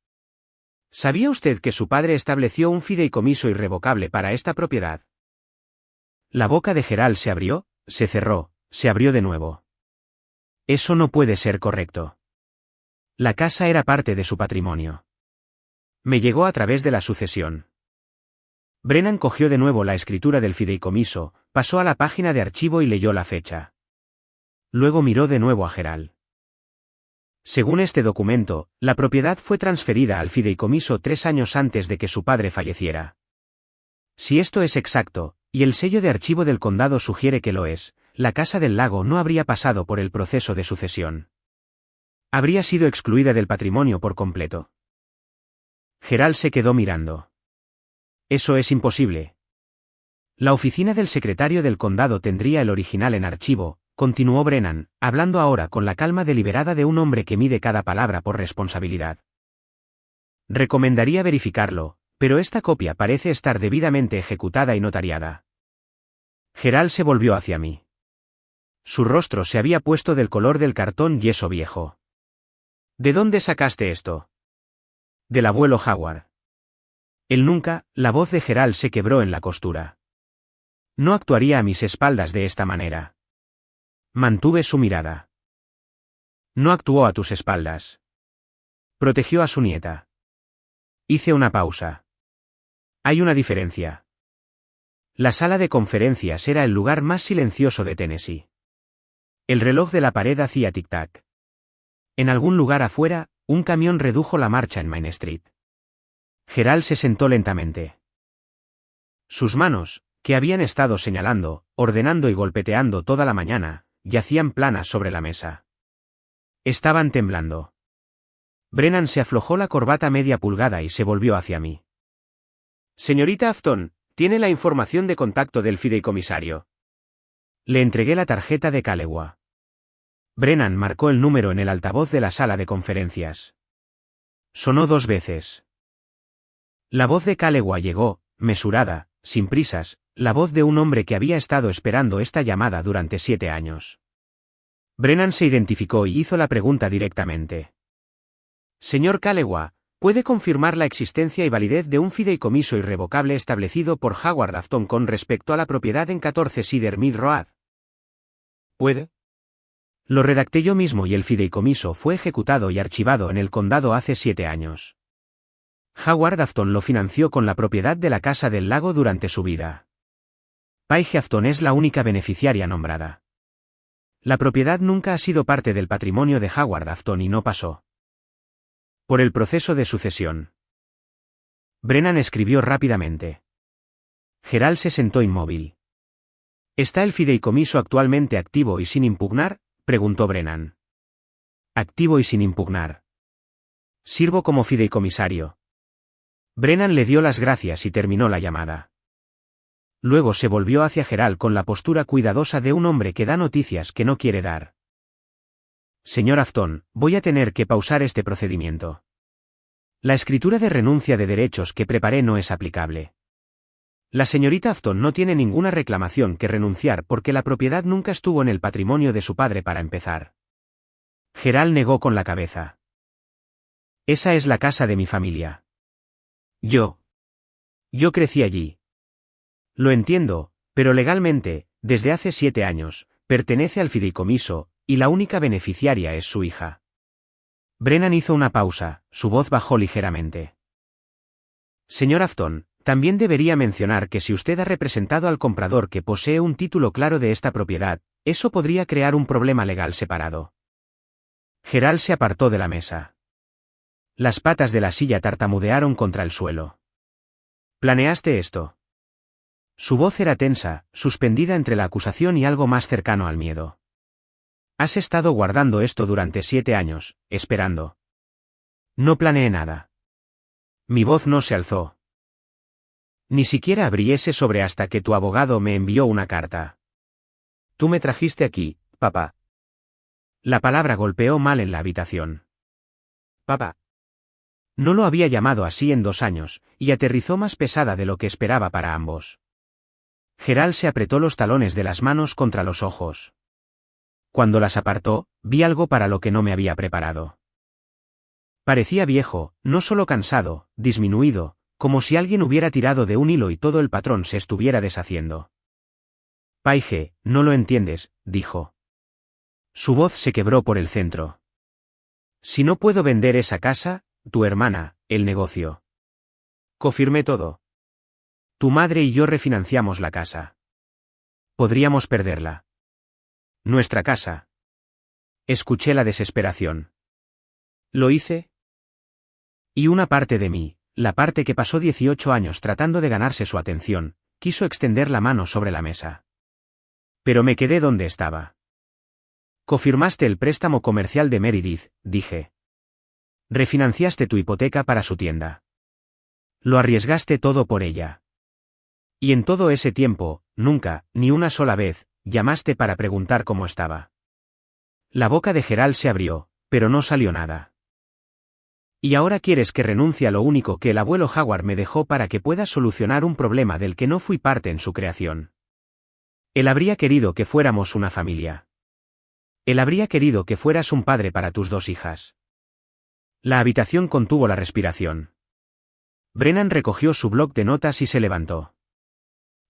¿Sabía usted que su padre estableció un fideicomiso irrevocable para esta propiedad? La boca de Gerald se abrió, se cerró, se abrió de nuevo. Eso no puede ser correcto. La casa era parte de su patrimonio. Me llegó a través de la sucesión. Brennan cogió de nuevo la escritura del fideicomiso, pasó a la página de archivo y leyó la fecha. Luego miró de nuevo a Gerald. Según este documento, la propiedad fue transferida al fideicomiso 3 años antes de que su padre falleciera. Si esto es exacto, y el sello de archivo del condado sugiere que lo es, la Casa del Lago no habría pasado por el proceso de sucesión. Habría sido excluida del patrimonio por completo. Gerald se quedó mirando. Eso es imposible. La oficina del secretario del condado tendría el original en archivo, continuó Brennan, hablando ahora con la calma deliberada de un hombre que mide cada palabra por responsabilidad. Recomendaría verificarlo, pero esta copia parece estar debidamente ejecutada y notariada. Gerald se volvió hacia mí. Su rostro se había puesto del color del cartón yeso viejo. ¿De dónde sacaste esto? Del abuelo Howard. Él nunca, la voz de Gerald se quebró en la costura. No actuaría a mis espaldas de esta manera. Mantuve su mirada. No actuó a tus espaldas. Protegió a su nieta. Hice una pausa. Hay una diferencia. La sala de conferencias era el lugar más silencioso de Tennessee. El reloj de la pared hacía tic-tac. En algún lugar afuera, un camión redujo la marcha en Main Street. Gerald se sentó lentamente. Sus manos, que habían estado señalando, ordenando y golpeteando toda la mañana, yacían planas sobre la mesa. Estaban temblando. Brennan se aflojó la corbata media pulgada y se volvió hacia mí. Señorita Afton, ¿tiene la información de contacto del fideicomisario? Le entregué la tarjeta de Calewa. Brennan marcó el número en el altavoz de la sala de conferencias. Sonó 2 veces. La voz de Calewa llegó, mesurada, sin prisas, la voz de un hombre que había estado esperando esta llamada durante 7 años. Brennan se identificó y hizo la pregunta directamente. Señor Calewa, ¿puede confirmar la existencia y validez de un fideicomiso irrevocable establecido por Howard Afton con respecto a la propiedad en 14 Cedar Mill Road? ¿Puede? Lo redacté yo mismo y el fideicomiso fue ejecutado y archivado en el condado hace 7 años. Howard Afton lo financió con la propiedad de la Casa del Lago durante su vida. Paige Afton es la única beneficiaria nombrada. La propiedad nunca ha sido parte del patrimonio de Howard Afton y no pasó por el proceso de sucesión. Brennan escribió rápidamente. Gerald se sentó inmóvil. ¿Está el fideicomiso actualmente activo y sin impugnar?, preguntó Brennan. Activo y sin impugnar. Sirvo como fideicomisario. Brennan le dio las gracias y terminó la llamada. Luego se volvió hacia Gerald con la postura cuidadosa de un hombre que da noticias que no quiere dar. Señor Afton, voy a tener que pausar este procedimiento. La escritura de renuncia de derechos que preparé no es aplicable. La señorita Afton no tiene ninguna reclamación que renunciar porque la propiedad nunca estuvo en el patrimonio de su padre para empezar. Gerald negó con la cabeza. Esa es la casa de mi familia. Yo crecí allí. Lo entiendo, pero legalmente, desde hace 7 años, pertenece al fideicomiso, y la única beneficiaria es su hija. Brennan hizo una pausa, su voz bajó ligeramente. Señor Afton, también debería mencionar que si usted ha representado al comprador que posee un título claro de esta propiedad, eso podría crear un problema legal separado. Gerald se apartó de la mesa. Las patas de la silla tartamudearon contra el suelo. ¿Planeaste esto? Su voz era tensa, suspendida entre la acusación y algo más cercano al miedo. Has estado guardando esto durante 7 años, esperando. No planeé nada. Mi voz no se alzó. Ni siquiera abrí ese sobre hasta que tu abogado me envió una carta. Tú me trajiste aquí, papá. La palabra golpeó mal en la habitación. Papá. No lo había llamado así en 2 años, y aterrizó más pesada de lo que esperaba para ambos. Gerald se apretó los talones de las manos contra los ojos. Cuando las apartó, vi algo para lo que no me había preparado. Parecía viejo, no solo cansado, disminuido, como si alguien hubiera tirado de un hilo y todo el patrón se estuviera deshaciendo. Paige, no lo entiendes, dijo. Su voz se quebró por el centro. Si no puedo vender esa casa, tu hermana, el negocio. Confirmé todo. Tu madre y yo refinanciamos la casa. Podríamos perderla. Nuestra casa. Escuché la desesperación. ¿Lo hice? Y una parte de mí, la parte que pasó 18 años tratando de ganarse su atención, quiso extender la mano sobre la mesa. Pero me quedé donde estaba. Confirmaste el préstamo comercial de Meredith, dije. Refinanciaste tu hipoteca para su tienda. Lo arriesgaste todo por ella. Y en todo ese tiempo, nunca, ni una sola vez, llamaste para preguntar cómo estaba. La boca de Gerald se abrió, pero no salió nada. ¿Y ahora quieres que renuncie a lo único que el abuelo Howard me dejó para que puedas solucionar un problema del que no fui parte en su creación? Él habría querido que fuéramos una familia. Él habría querido que fueras un padre para tus 2 hijas. La habitación contuvo la respiración. Brennan recogió su bloc de notas y se levantó.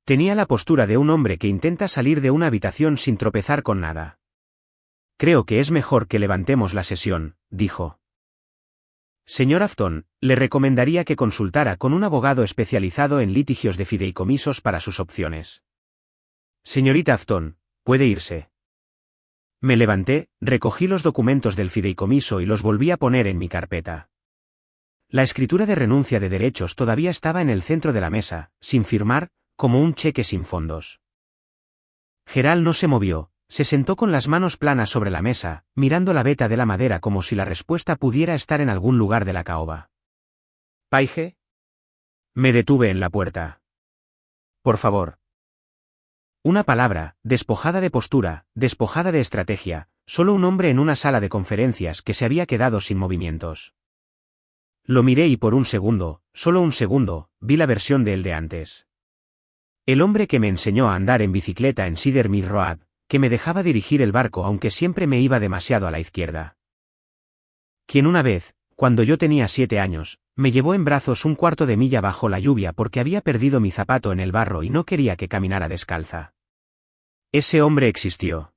Tenía la postura de un hombre que intenta salir de una habitación sin tropezar con nada. Creo que es mejor que levantemos la sesión, dijo. Señor Afton, le recomendaría que consultara con un abogado especializado en litigios de fideicomisos para sus opciones. Señorita Afton, puede irse. Me levanté, recogí los documentos del fideicomiso y los volví a poner en mi carpeta. La escritura de renuncia de derechos todavía estaba en el centro de la mesa, sin firmar, como un cheque sin fondos. Gerald no se movió, se sentó con las manos planas sobre la mesa, mirando la veta de la madera como si la respuesta pudiera estar en algún lugar de la caoba. ¿Paige? Me detuve en la puerta. Por favor. Una palabra, despojada de postura, despojada de estrategia, solo un hombre en una sala de conferencias que se había quedado sin movimientos. Lo miré y por un segundo, solo un segundo, vi la versión de él de antes. El hombre que me enseñó a andar en bicicleta en Cedar Mill Road, que me dejaba dirigir el barco aunque siempre me iba demasiado a la izquierda. Quien una vez, cuando yo tenía 7 años, me llevó en brazos un cuarto de milla bajo la lluvia porque había perdido mi zapato en el barro y no quería que caminara descalza. Ese hombre existió.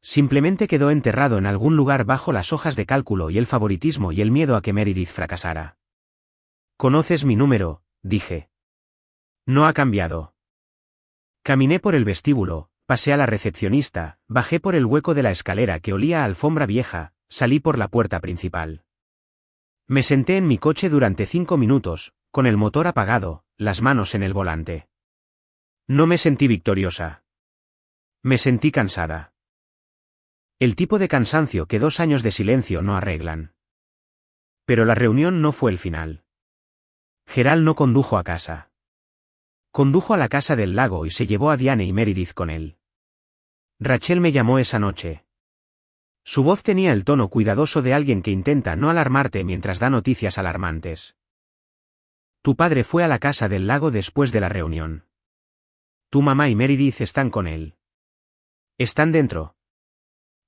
Simplemente quedó enterrado en algún lugar bajo las hojas de cálculo y el favoritismo y el miedo a que Meredith fracasara. ¿Conoces mi número?, dije. No ha cambiado. Caminé por el vestíbulo, pasé a la recepcionista, bajé por el hueco de la escalera que olía a alfombra vieja, salí por la puerta principal. Me senté en mi coche durante 5 minutos, con el motor apagado, las manos en el volante. No me sentí victoriosa. Me sentí cansada. El tipo de cansancio que 2 años de silencio no arreglan. Pero la reunión no fue el final. Gerald no condujo a casa. Condujo a la casa del lago y se llevó a Diane y Meredith con él. Rachel me llamó esa noche. Su voz tenía el tono cuidadoso de alguien que intenta no alarmarte mientras da noticias alarmantes. Tu padre fue a la casa del lago después de la reunión. Tu mamá y Meredith están con él. Están dentro.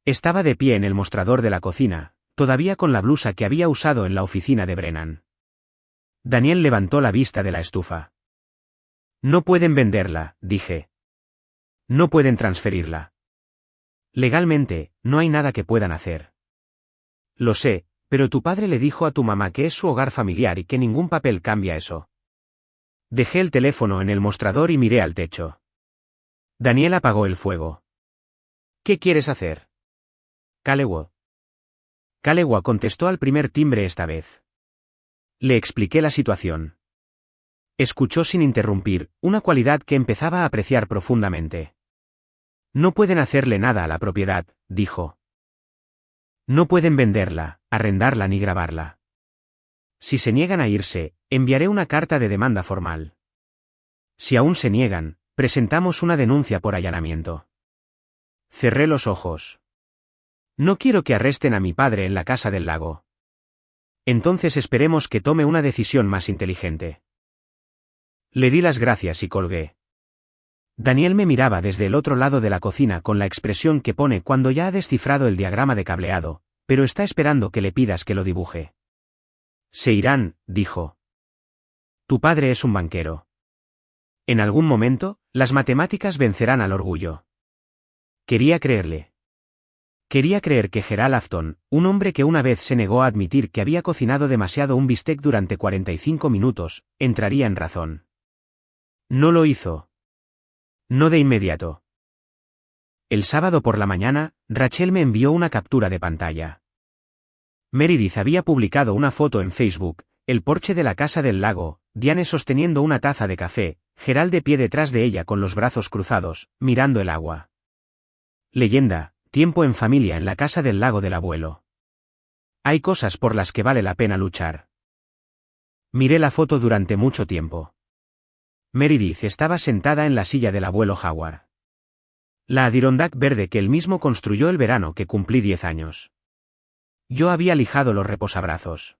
Estaba de pie en el mostrador de la cocina, todavía con la blusa que había usado en la oficina de Brennan. Daniel levantó la vista de la estufa. No pueden venderla, dije. No pueden transferirla. Legalmente, no hay nada que puedan hacer. Lo sé, pero tu padre le dijo a tu mamá que es su hogar familiar y que ningún papel cambia eso. Dejé el teléfono en el mostrador y miré al techo. Daniel apagó el fuego. ¿Qué quieres hacer? Calewa. Calewa contestó al primer timbre esta vez. Le expliqué la situación. Escuchó sin interrumpir, una cualidad que empezaba a apreciar profundamente. No pueden hacerle nada a la propiedad, dijo. No pueden venderla, arrendarla ni grabarla. Si se niegan a irse, enviaré una carta de demanda formal. Si aún se niegan, presentamos una denuncia por allanamiento. Cerré los ojos. No quiero que arresten a mi padre en la casa del lago. Entonces esperemos que tome una decisión más inteligente. Le di las gracias y colgué. Daniel me miraba desde el otro lado de la cocina con la expresión que pone cuando ya ha descifrado el diagrama de cableado, pero está esperando que le pidas que lo dibuje. Se irán, dijo. Tu padre es un banquero. En algún momento, las matemáticas vencerán al orgullo. Quería creerle. Quería creer que Gerald Afton, un hombre que una vez se negó a admitir que había cocinado demasiado un bistec durante 45 minutos, entraría en razón. No lo hizo. No de inmediato. El sábado por la mañana, Rachel me envió una captura de pantalla. Meredith había publicado una foto en Facebook, el porche de la casa del lago, Diane sosteniendo una taza de café, Gerald de pie detrás de ella con los brazos cruzados, mirando el agua. Leyenda, tiempo en familia en la casa del lago del abuelo. Hay cosas por las que vale la pena luchar. Miré la foto durante mucho tiempo. Meredith estaba sentada en la silla del abuelo Howard. La Adirondack verde que él mismo construyó el verano que cumplí 10 años. Yo había lijado los reposabrazos.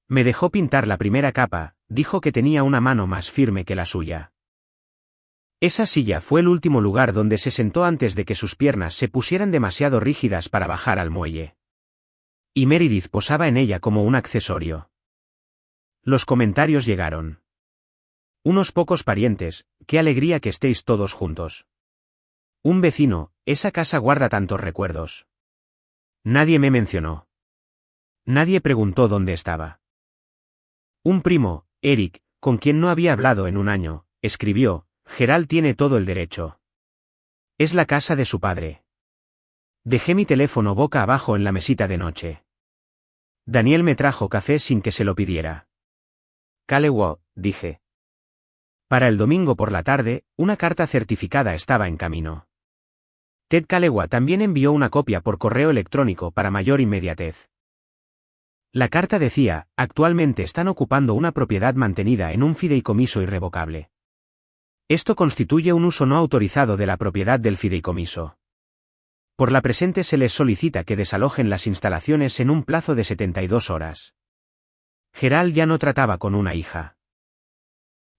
Me dejó pintar la primera capa, dijo que tenía una mano más firme que la suya. Esa silla fue el último lugar donde se sentó antes de que sus piernas se pusieran demasiado rígidas para bajar al muelle. Y Meredith posaba en ella como un accesorio. Los comentarios llegaron. Unos pocos parientes, qué alegría que estéis todos juntos. Un vecino, esa casa guarda tantos recuerdos. Nadie me mencionó. Nadie preguntó dónde estaba. Un primo, Eric, con quien no había hablado en un año, escribió, Gerald tiene todo el derecho. Es la casa de su padre. Dejé mi teléfono boca abajo en la mesita de noche. Daniel me trajo café sin que se lo pidiera. Calewo, dije. Para el domingo por la tarde, una carta certificada estaba en camino. Ted Calewa también envió una copia por correo electrónico para mayor inmediatez. La carta decía, actualmente están ocupando una propiedad mantenida en un fideicomiso irrevocable. Esto constituye un uso no autorizado de la propiedad del fideicomiso. Por la presente se les solicita que desalojen las instalaciones en un plazo de 72 horas. Gerald ya no trataba con una hija.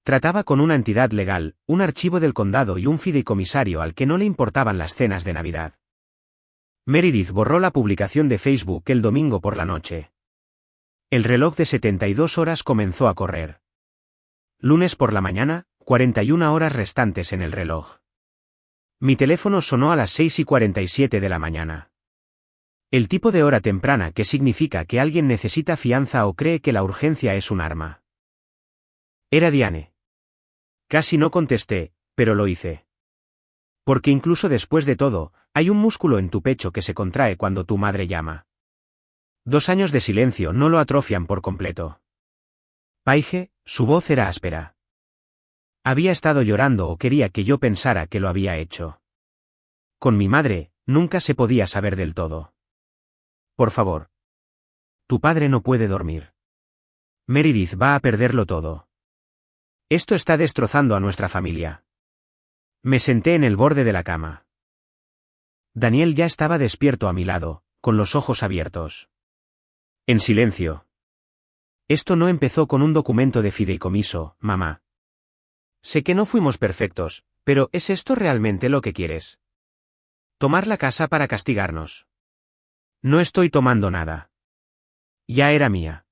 Trataba con una entidad legal, un archivo del condado y un fideicomisario al que no le importaban las cenas de Navidad. Meredith borró la publicación de Facebook el domingo por la noche. El reloj de 72 horas comenzó a correr. Lunes por la mañana, 41 horas restantes en el reloj. Mi teléfono sonó a las 6:47 de la mañana. El tipo de hora temprana que significa que alguien necesita fianza o cree que la urgencia es un arma. Era Diane. Casi no contesté, pero lo hice. Porque incluso después de todo, hay un músculo en tu pecho que se contrae cuando tu madre llama. 2 años de silencio no lo atrofian por completo. Paige, su voz era áspera. Había estado llorando o quería que yo pensara que lo había hecho. Con mi madre, nunca se podía saber del todo. Por favor. Tu padre no puede dormir. Meredith va a perderlo todo. Esto está destrozando a nuestra familia. Me senté en el borde de la cama. Daniel ya estaba despierto a mi lado, con los ojos abiertos. En silencio. Esto no empezó con un documento de fideicomiso, mamá. Sé que no fuimos perfectos, pero ¿es esto realmente lo que quieres? ¿Tomar la casa para castigarnos? No estoy tomando nada. Ya era mía.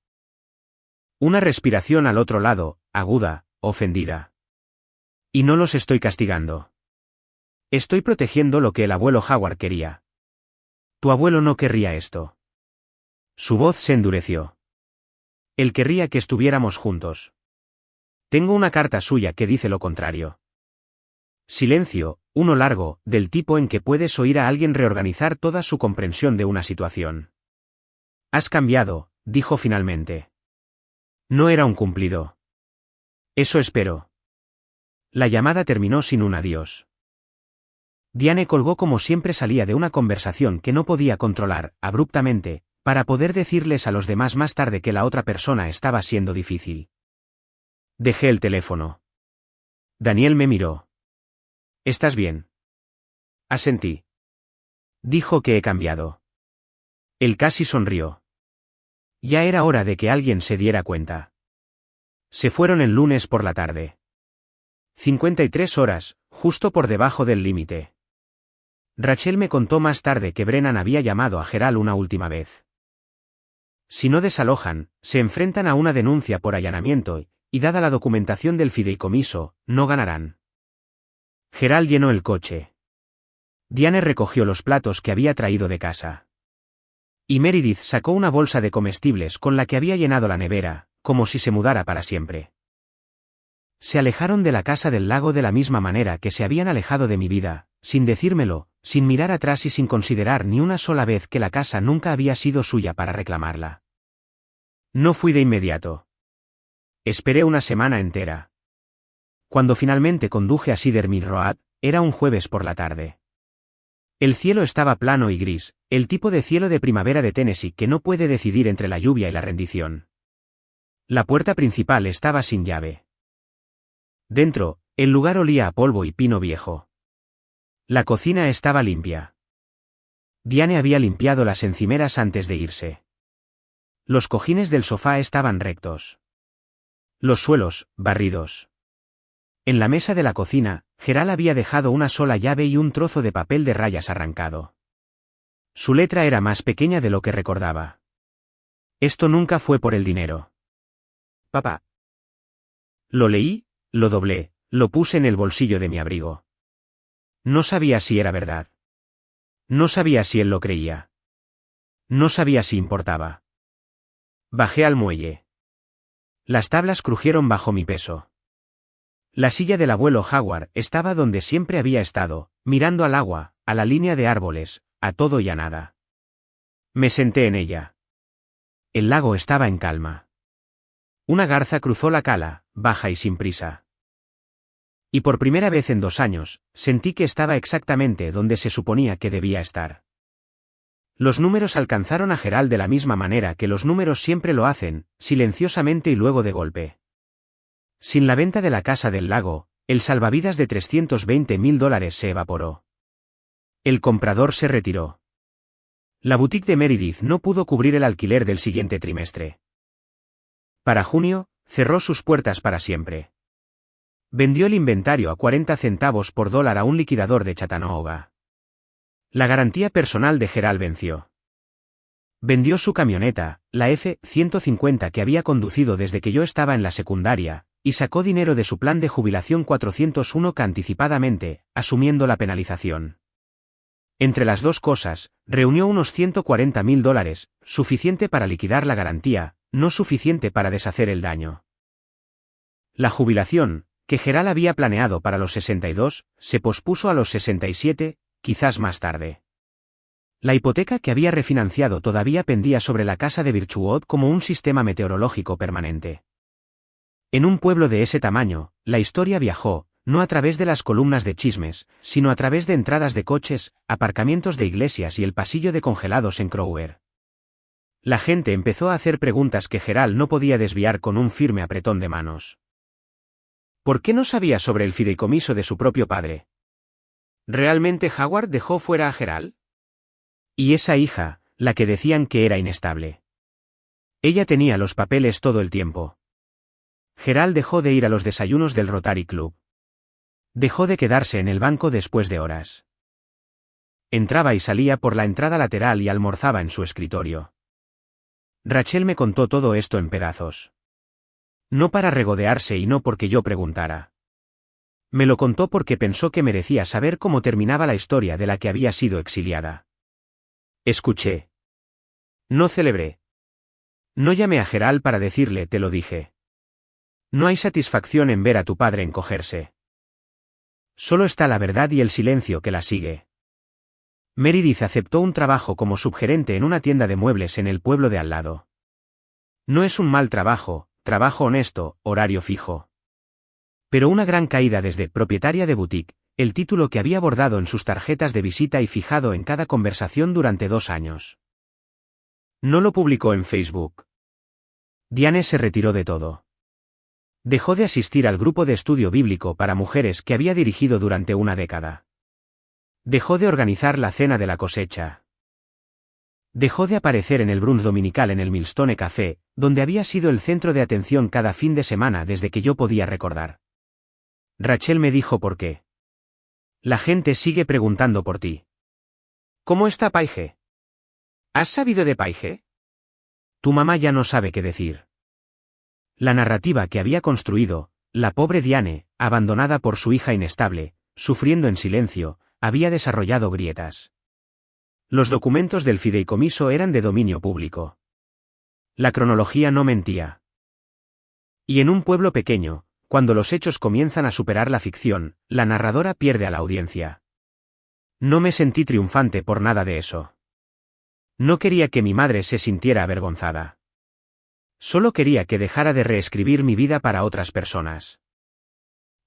Una respiración al otro lado, aguda, ofendida. Y no los estoy castigando. Estoy protegiendo lo que el abuelo Howard quería. Tu abuelo no querría esto. Su voz se endureció. Él querría que estuviéramos juntos. Tengo una carta suya que dice lo contrario. Silencio, uno largo, del tipo en que puedes oír a alguien reorganizar toda su comprensión de una situación. Has cambiado, dijo finalmente. No era un cumplido. Eso espero. La llamada terminó sin un adiós. Diane colgó como siempre salía de una conversación que no podía controlar, abruptamente, para poder decirles a los demás más tarde que la otra persona estaba siendo difícil. Dejé el teléfono. Daniel me miró. ¿Estás bien? Asentí. Dijo que he cambiado. Él casi sonrió. Ya era hora de que alguien se diera cuenta. Se fueron el lunes por la tarde. 53 horas, justo por debajo del límite. Rachel me contó más tarde que Brennan había llamado a Gerald una última vez. Si no desalojan, se enfrentan a una denuncia por allanamiento y dada la documentación del fideicomiso, no ganarán. Gerald llenó el coche. Diane recogió los platos que había traído de casa. Y Meredith sacó una bolsa de comestibles con la que había llenado la nevera, como si se mudara para siempre. Se alejaron de la casa del lago de la misma manera que se habían alejado de mi vida, sin decírmelo, sin mirar atrás y sin considerar ni una sola vez que la casa nunca había sido suya para reclamarla. No fui de inmediato. Esperé una semana entera. Cuando finalmente conduje a Cedar Mill Road, era un jueves por la tarde. El cielo estaba plano y gris, el tipo de cielo de primavera de Tennessee que no puede decidir entre la lluvia y la rendición. La puerta principal estaba sin llave. Dentro, el lugar olía a polvo y pino viejo. La cocina estaba limpia. Diane había limpiado las encimeras antes de irse. Los cojines del sofá estaban rectos. Los suelos, barridos. En la mesa de la cocina, Gerald había dejado una sola llave y un trozo de papel de rayas arrancado. Su letra era más pequeña de lo que recordaba. Esto nunca fue por el dinero. Papá. Lo leí, lo doblé, lo puse en el bolsillo de mi abrigo. No sabía si era verdad. No sabía si él lo creía. No sabía si importaba. Bajé al muelle. Las tablas crujieron bajo mi peso. La silla del abuelo Howard estaba donde siempre había estado, mirando al agua, a la línea de árboles, a todo y a nada. Me senté en ella. El lago estaba en calma. Una garza cruzó la cala, baja y sin prisa. Y por primera vez en 2 años, sentí que estaba exactamente donde se suponía que debía estar. Los números alcanzaron a Gerald de la misma manera que los números siempre lo hacen, silenciosamente y luego de golpe. Sin la venta de la casa del lago, el salvavidas de $320,000 se evaporó. El comprador se retiró. La boutique de Meredith no pudo cubrir el alquiler del siguiente trimestre. Para junio, cerró sus puertas para siempre. Vendió el inventario a 40 centavos por dólar a un liquidador de Chattanooga. La garantía personal de Gerald venció. Vendió su camioneta, la F-150 que había conducido desde que yo estaba en la secundaria, y sacó dinero de su plan de jubilación 401k anticipadamente, asumiendo la penalización. Entre las dos cosas, reunió unos $140,000, suficiente para liquidar la garantía, no suficiente para deshacer el daño. La jubilación, que Gerald había planeado para los 62, se pospuso a los 67, quizás más tarde. La hipoteca que había refinanciado todavía pendía sobre la casa de Birchwood como un sistema meteorológico permanente. En un pueblo de ese tamaño, la historia viajó, no a través de las columnas de chismes, sino a través de entradas de coches, aparcamientos de iglesias y el pasillo de congelados en Crower. La gente empezó a hacer preguntas que Gerald no podía desviar con un firme apretón de manos. ¿Por qué no sabía sobre el fideicomiso de su propio padre? ¿Realmente Howard dejó fuera a Gerald? Y esa hija, la que decían que era inestable. Ella tenía los papeles todo el tiempo. Gerald dejó de ir a los desayunos del Rotary Club. Dejó de quedarse en el banco después de horas. Entraba y salía por la entrada lateral y almorzaba en su escritorio. Rachel me contó todo esto en pedazos. No para regodearse y no porque yo preguntara. Me lo contó porque pensó que merecía saber cómo terminaba la historia de la que había sido exiliada. Escuché. No celebré. No llamé a Gerald para decirle, te lo dije. No hay satisfacción en ver a tu padre encogerse. Solo está la verdad y el silencio que la sigue. Meredith aceptó un trabajo como subgerente en una tienda de muebles en el pueblo de al lado. No es un mal trabajo, trabajo honesto, horario fijo. Pero una gran caída desde propietaria de boutique, el título que había bordado en sus tarjetas de visita y fijado en cada conversación durante 2 años. No lo publicó en Facebook. Diane se retiró de todo. Dejó de asistir al grupo de estudio bíblico para mujeres que había dirigido durante una década. Dejó de organizar la cena de la cosecha. Dejó de aparecer en el brunch dominical en el Millstone Café, donde había sido el centro de atención cada fin de semana desde que yo podía recordar. Rachel me dijo por qué. La gente sigue preguntando por ti. ¿Cómo está Paige? ¿Has sabido de Paige? Tu mamá ya no sabe qué decir. La narrativa que había construido, la pobre Diane, abandonada por su hija inestable, sufriendo en silencio, había desarrollado grietas. Los documentos del fideicomiso eran de dominio público. La cronología no mentía. Y en un pueblo pequeño, cuando los hechos comienzan a superar la ficción, la narradora pierde a la audiencia. No me sentí triunfante por nada de eso. No quería que mi madre se sintiera avergonzada. Solo quería que dejara de reescribir mi vida para otras personas.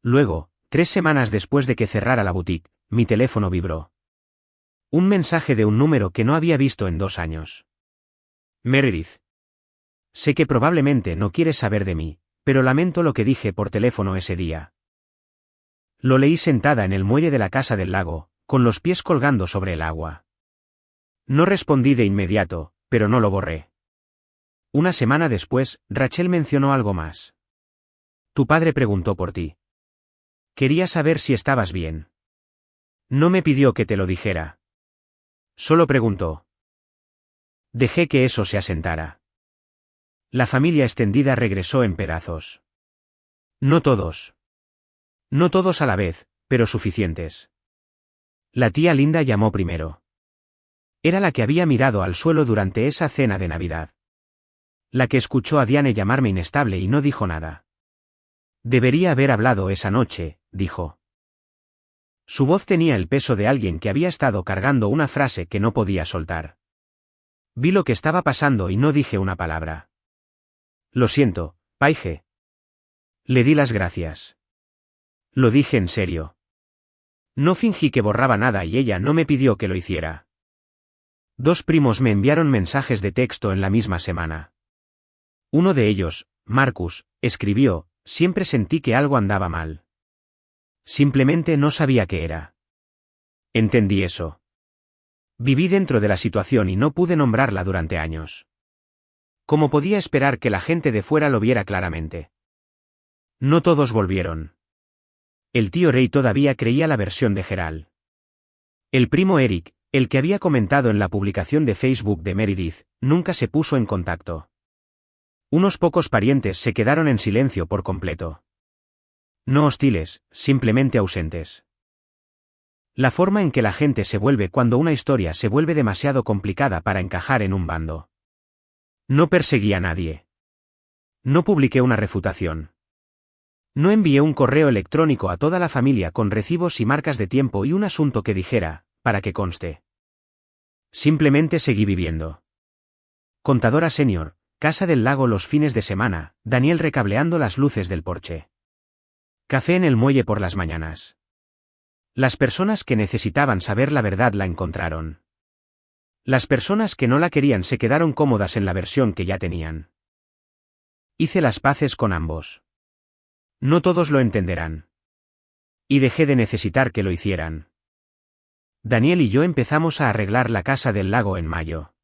Luego, 3 semanas después de que cerrara la boutique, mi teléfono vibró. Un mensaje de un número que no había visto en 2 años. Meredith. Sé que probablemente no quieres saber de mí, pero lamento lo que dije por teléfono ese día. Lo leí sentada en el muelle de la casa del lago, con los pies colgando sobre el agua. No respondí de inmediato, pero no lo borré. Una semana después, Rachel mencionó algo más. Tu padre preguntó por ti. Quería saber si estabas bien. No me pidió que te lo dijera. Solo preguntó. Dejé que eso se asentara. La familia extendida regresó en pedazos. No todos. No todos a la vez, pero suficientes. La tía Linda llamó primero. Era la que había mirado al suelo durante esa cena de Navidad. La que escuchó a Diane llamarme inestable y no dijo nada. Debería haber hablado esa noche, dijo. Su voz tenía el peso de alguien que había estado cargando una frase que no podía soltar. Vi lo que estaba pasando y no dije una palabra. Lo siento, Paige. Le di las gracias. Lo dije en serio. No fingí que borraba nada y ella no me pidió que lo hiciera. 2 primos me enviaron mensajes de texto en la misma semana. Uno de ellos, Marcus, escribió: siempre sentí que algo andaba mal. Simplemente no sabía qué era. Entendí eso. Viví dentro de la situación y no pude nombrarla durante años. ¿Cómo podía esperar que la gente de fuera lo viera claramente? No todos volvieron. El tío Ray todavía creía la versión de Gerald. El primo Eric, el que había comentado en la publicación de Facebook de Meredith, nunca se puso en contacto. Unos pocos parientes se quedaron en silencio por completo. No hostiles, simplemente ausentes. La forma en que la gente se vuelve cuando una historia se vuelve demasiado complicada para encajar en un bando. No perseguí a nadie. No publiqué una refutación. No envié un correo electrónico a toda la familia con recibos y marcas de tiempo y un asunto que dijera, para que conste. Simplemente seguí viviendo. Contadora senior, casa del lago los fines de semana, Daniel recableando las luces del porche. Café en el muelle por las mañanas. Las personas que necesitaban saber la verdad la encontraron. Las personas que no la querían se quedaron cómodas en la versión que ya tenían. Hice las paces con ambos. No todos lo entenderán. Y dejé de necesitar que lo hicieran. Daniel y yo empezamos a arreglar la casa del lago en mayo.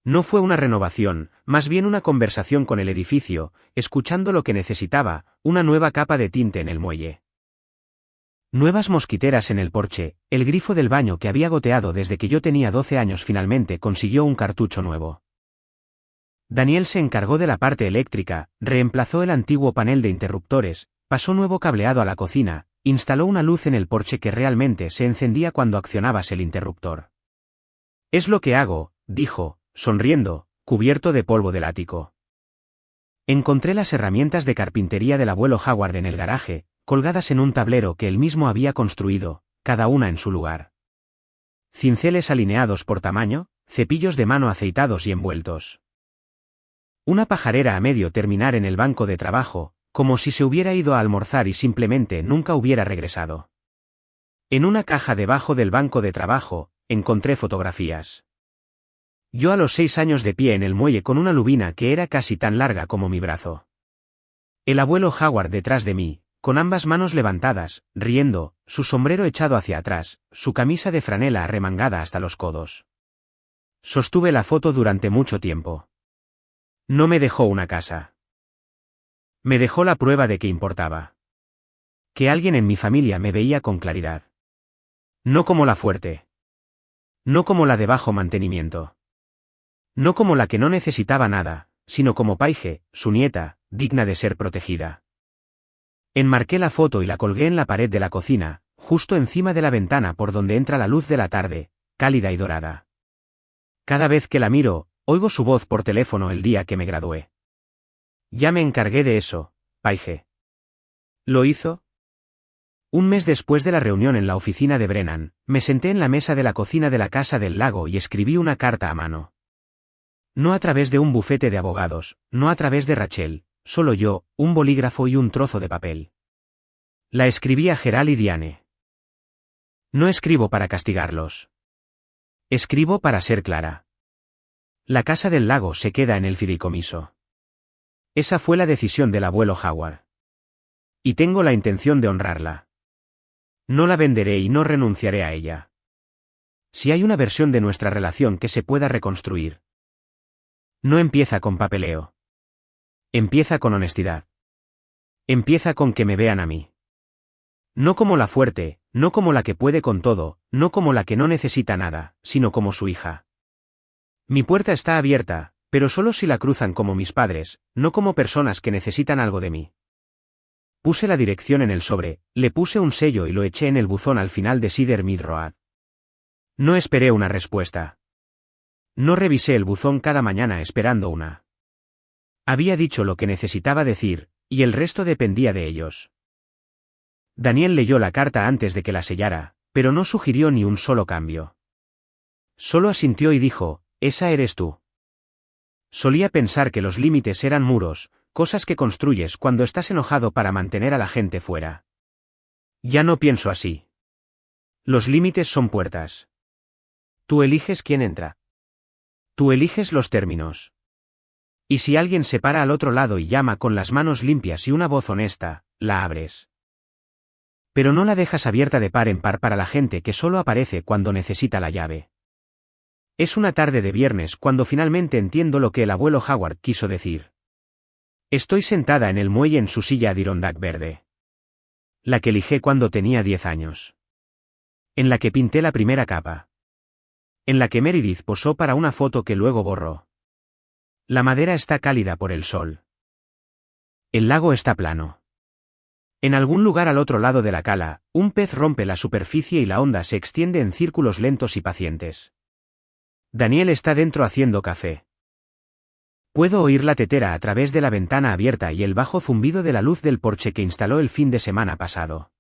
No fue una renovación, más bien una conversación con el edificio, escuchando lo que necesitaba, una nueva capa de tinte en el muelle. Nuevas mosquiteras en el porche, el grifo del baño que había goteado desde que yo tenía 12 años finalmente consiguió un cartucho nuevo. Daniel se encargó de la parte eléctrica, reemplazó el antiguo panel de interruptores, pasó nuevo cableado a la cocina, instaló una luz en el porche que realmente se encendía cuando accionabas el interruptor. Es lo que hago, dijo, sonriendo, cubierto de polvo del ático. Encontré las herramientas de carpintería del abuelo Howard en el garaje, colgadas en un tablero que él mismo había construido, cada una en su lugar. Cinceles alineados por tamaño, cepillos de mano aceitados y envueltos. Una pajarera a medio terminar en el banco de trabajo, como si se hubiera ido a almorzar y simplemente nunca hubiera regresado. En una caja debajo del banco de trabajo, encontré fotografías. Yo a los 6 años de pie en el muelle con una lubina que era casi tan larga como mi brazo. El abuelo Howard detrás de mí, con ambas manos levantadas, riendo, su sombrero echado hacia atrás, su camisa de franela arremangada hasta los codos. Sostuve la foto durante mucho tiempo. No me dejó una casa. Me dejó la prueba de que importaba. Que alguien en mi familia me veía con claridad. No como la fuerte. No como la de bajo mantenimiento. No como la que no necesitaba nada, sino como Paige, su nieta, digna de ser protegida. Enmarqué la foto y la colgué en la pared de la cocina, justo encima de la ventana por donde entra la luz de la tarde, cálida y dorada. Cada vez que la miro, oigo su voz por teléfono el día que me gradué. Ya me encargué de eso, Paige. ¿Lo hizo? Un mes después de la reunión en la oficina de Brennan, me senté en la mesa de la cocina de la Casa del Lago y escribí una carta a mano. No a través de un bufete de abogados, no a través de Rachel, solo yo, un bolígrafo y un trozo de papel. La escribí a Gerald y Diane. No escribo para castigarlos. Escribo para ser clara. La Casa del Lago se queda en el fideicomiso. Esa fue la decisión del abuelo Howard. Y tengo la intención de honrarla. No la venderé y no renunciaré a ella. Si hay una versión de nuestra relación que se pueda reconstruir. No empieza con papeleo. Empieza con honestidad. Empieza con que me vean a mí. No como la fuerte, no como la que puede con todo, no como la que no necesita nada, sino como su hija. Mi puerta está abierta, pero solo si la cruzan como mis padres, no como personas que necesitan algo de mí. Puse la dirección en el sobre, le puse un sello y lo eché en el buzón al final de Cedar Mill Road. No esperé una respuesta. No revisé el buzón cada mañana esperando una. Había dicho lo que necesitaba decir, y el resto dependía de ellos. Daniel leyó la carta antes de que la sellara, pero no sugirió ni un solo cambio. Solo asintió y dijo, «Esa eres tú». Solía pensar que los límites eran muros, cosas que construyes cuando estás enojado para mantener a la gente fuera. Ya no pienso así. Los límites son puertas. Tú eliges quién entra. Tú eliges los términos. Y si alguien se para al otro lado y llama con las manos limpias y una voz honesta, la abres. Pero no la dejas abierta de par en par para la gente que solo aparece cuando necesita la llave. Es una tarde de viernes cuando finalmente entiendo lo que el abuelo Howard quiso decir. Estoy sentada en el muelle en su silla Adirondack verde. La que lijé cuando tenía 10 años. En la que pinté la primera capa. En la que Meredith posó para una foto que luego borró. La madera está cálida por el sol. El lago está plano. En algún lugar al otro lado de la cala, un pez rompe la superficie y la onda se extiende en círculos lentos y pacientes. Daniel está dentro haciendo café. Puedo oír la tetera a través de la ventana abierta y el bajo zumbido de la luz del porche que instaló el fin de semana pasado.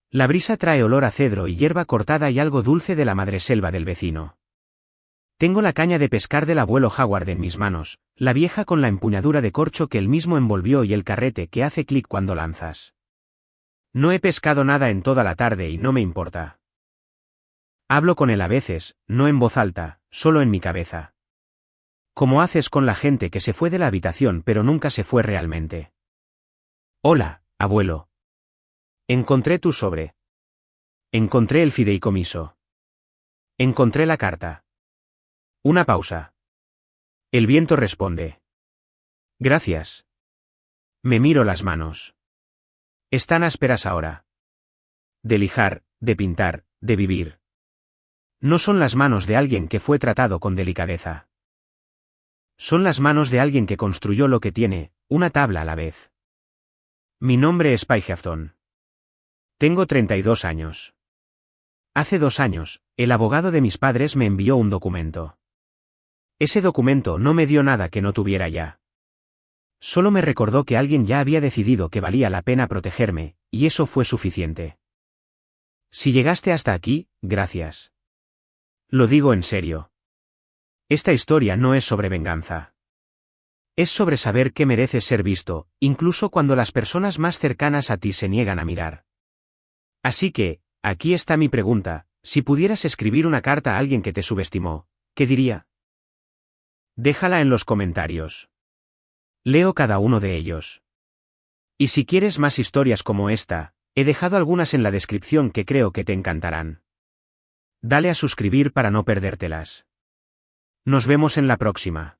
La brisa trae olor a cedro y hierba cortada y algo dulce de la madreselva del vecino. Tengo la caña de pescar del abuelo Howard en mis manos, la vieja con la empuñadura de corcho que él mismo envolvió y el carrete que hace clic cuando lanzas. No he pescado nada en toda la tarde y no me importa. Hablo con él a veces, no en voz alta, solo en mi cabeza. Como haces con la gente que se fue de la habitación pero nunca se fue realmente. Hola, abuelo. Encontré tu sobre. Encontré el fideicomiso. Encontré la carta. Una pausa. El viento responde. Gracias. Me miro las manos. Están ásperas ahora. De lijar, de pintar, de vivir. No son las manos de alguien que fue tratado con delicadeza. Son las manos de alguien que construyó lo que tiene, una tabla a la vez. Mi nombre es Paige Afton. Tengo 32 años. Hace 2 años, el abogado de mis padres me envió un documento. Ese documento no me dio nada que no tuviera ya. Solo me recordó que alguien ya había decidido que valía la pena protegerme, y eso fue suficiente. Si llegaste hasta aquí, gracias. Lo digo en serio. Esta historia no es sobre venganza. Es sobre saber que mereces ser visto, incluso cuando las personas más cercanas a ti se niegan a mirar. Así que, aquí está mi pregunta, si pudieras escribir una carta a alguien que te subestimó, ¿qué diría? Déjala en los comentarios. Leo cada uno de ellos. Y si quieres más historias como esta, he dejado algunas en la descripción que creo que te encantarán. Dale a suscribir para no perdértelas. Nos vemos en la próxima.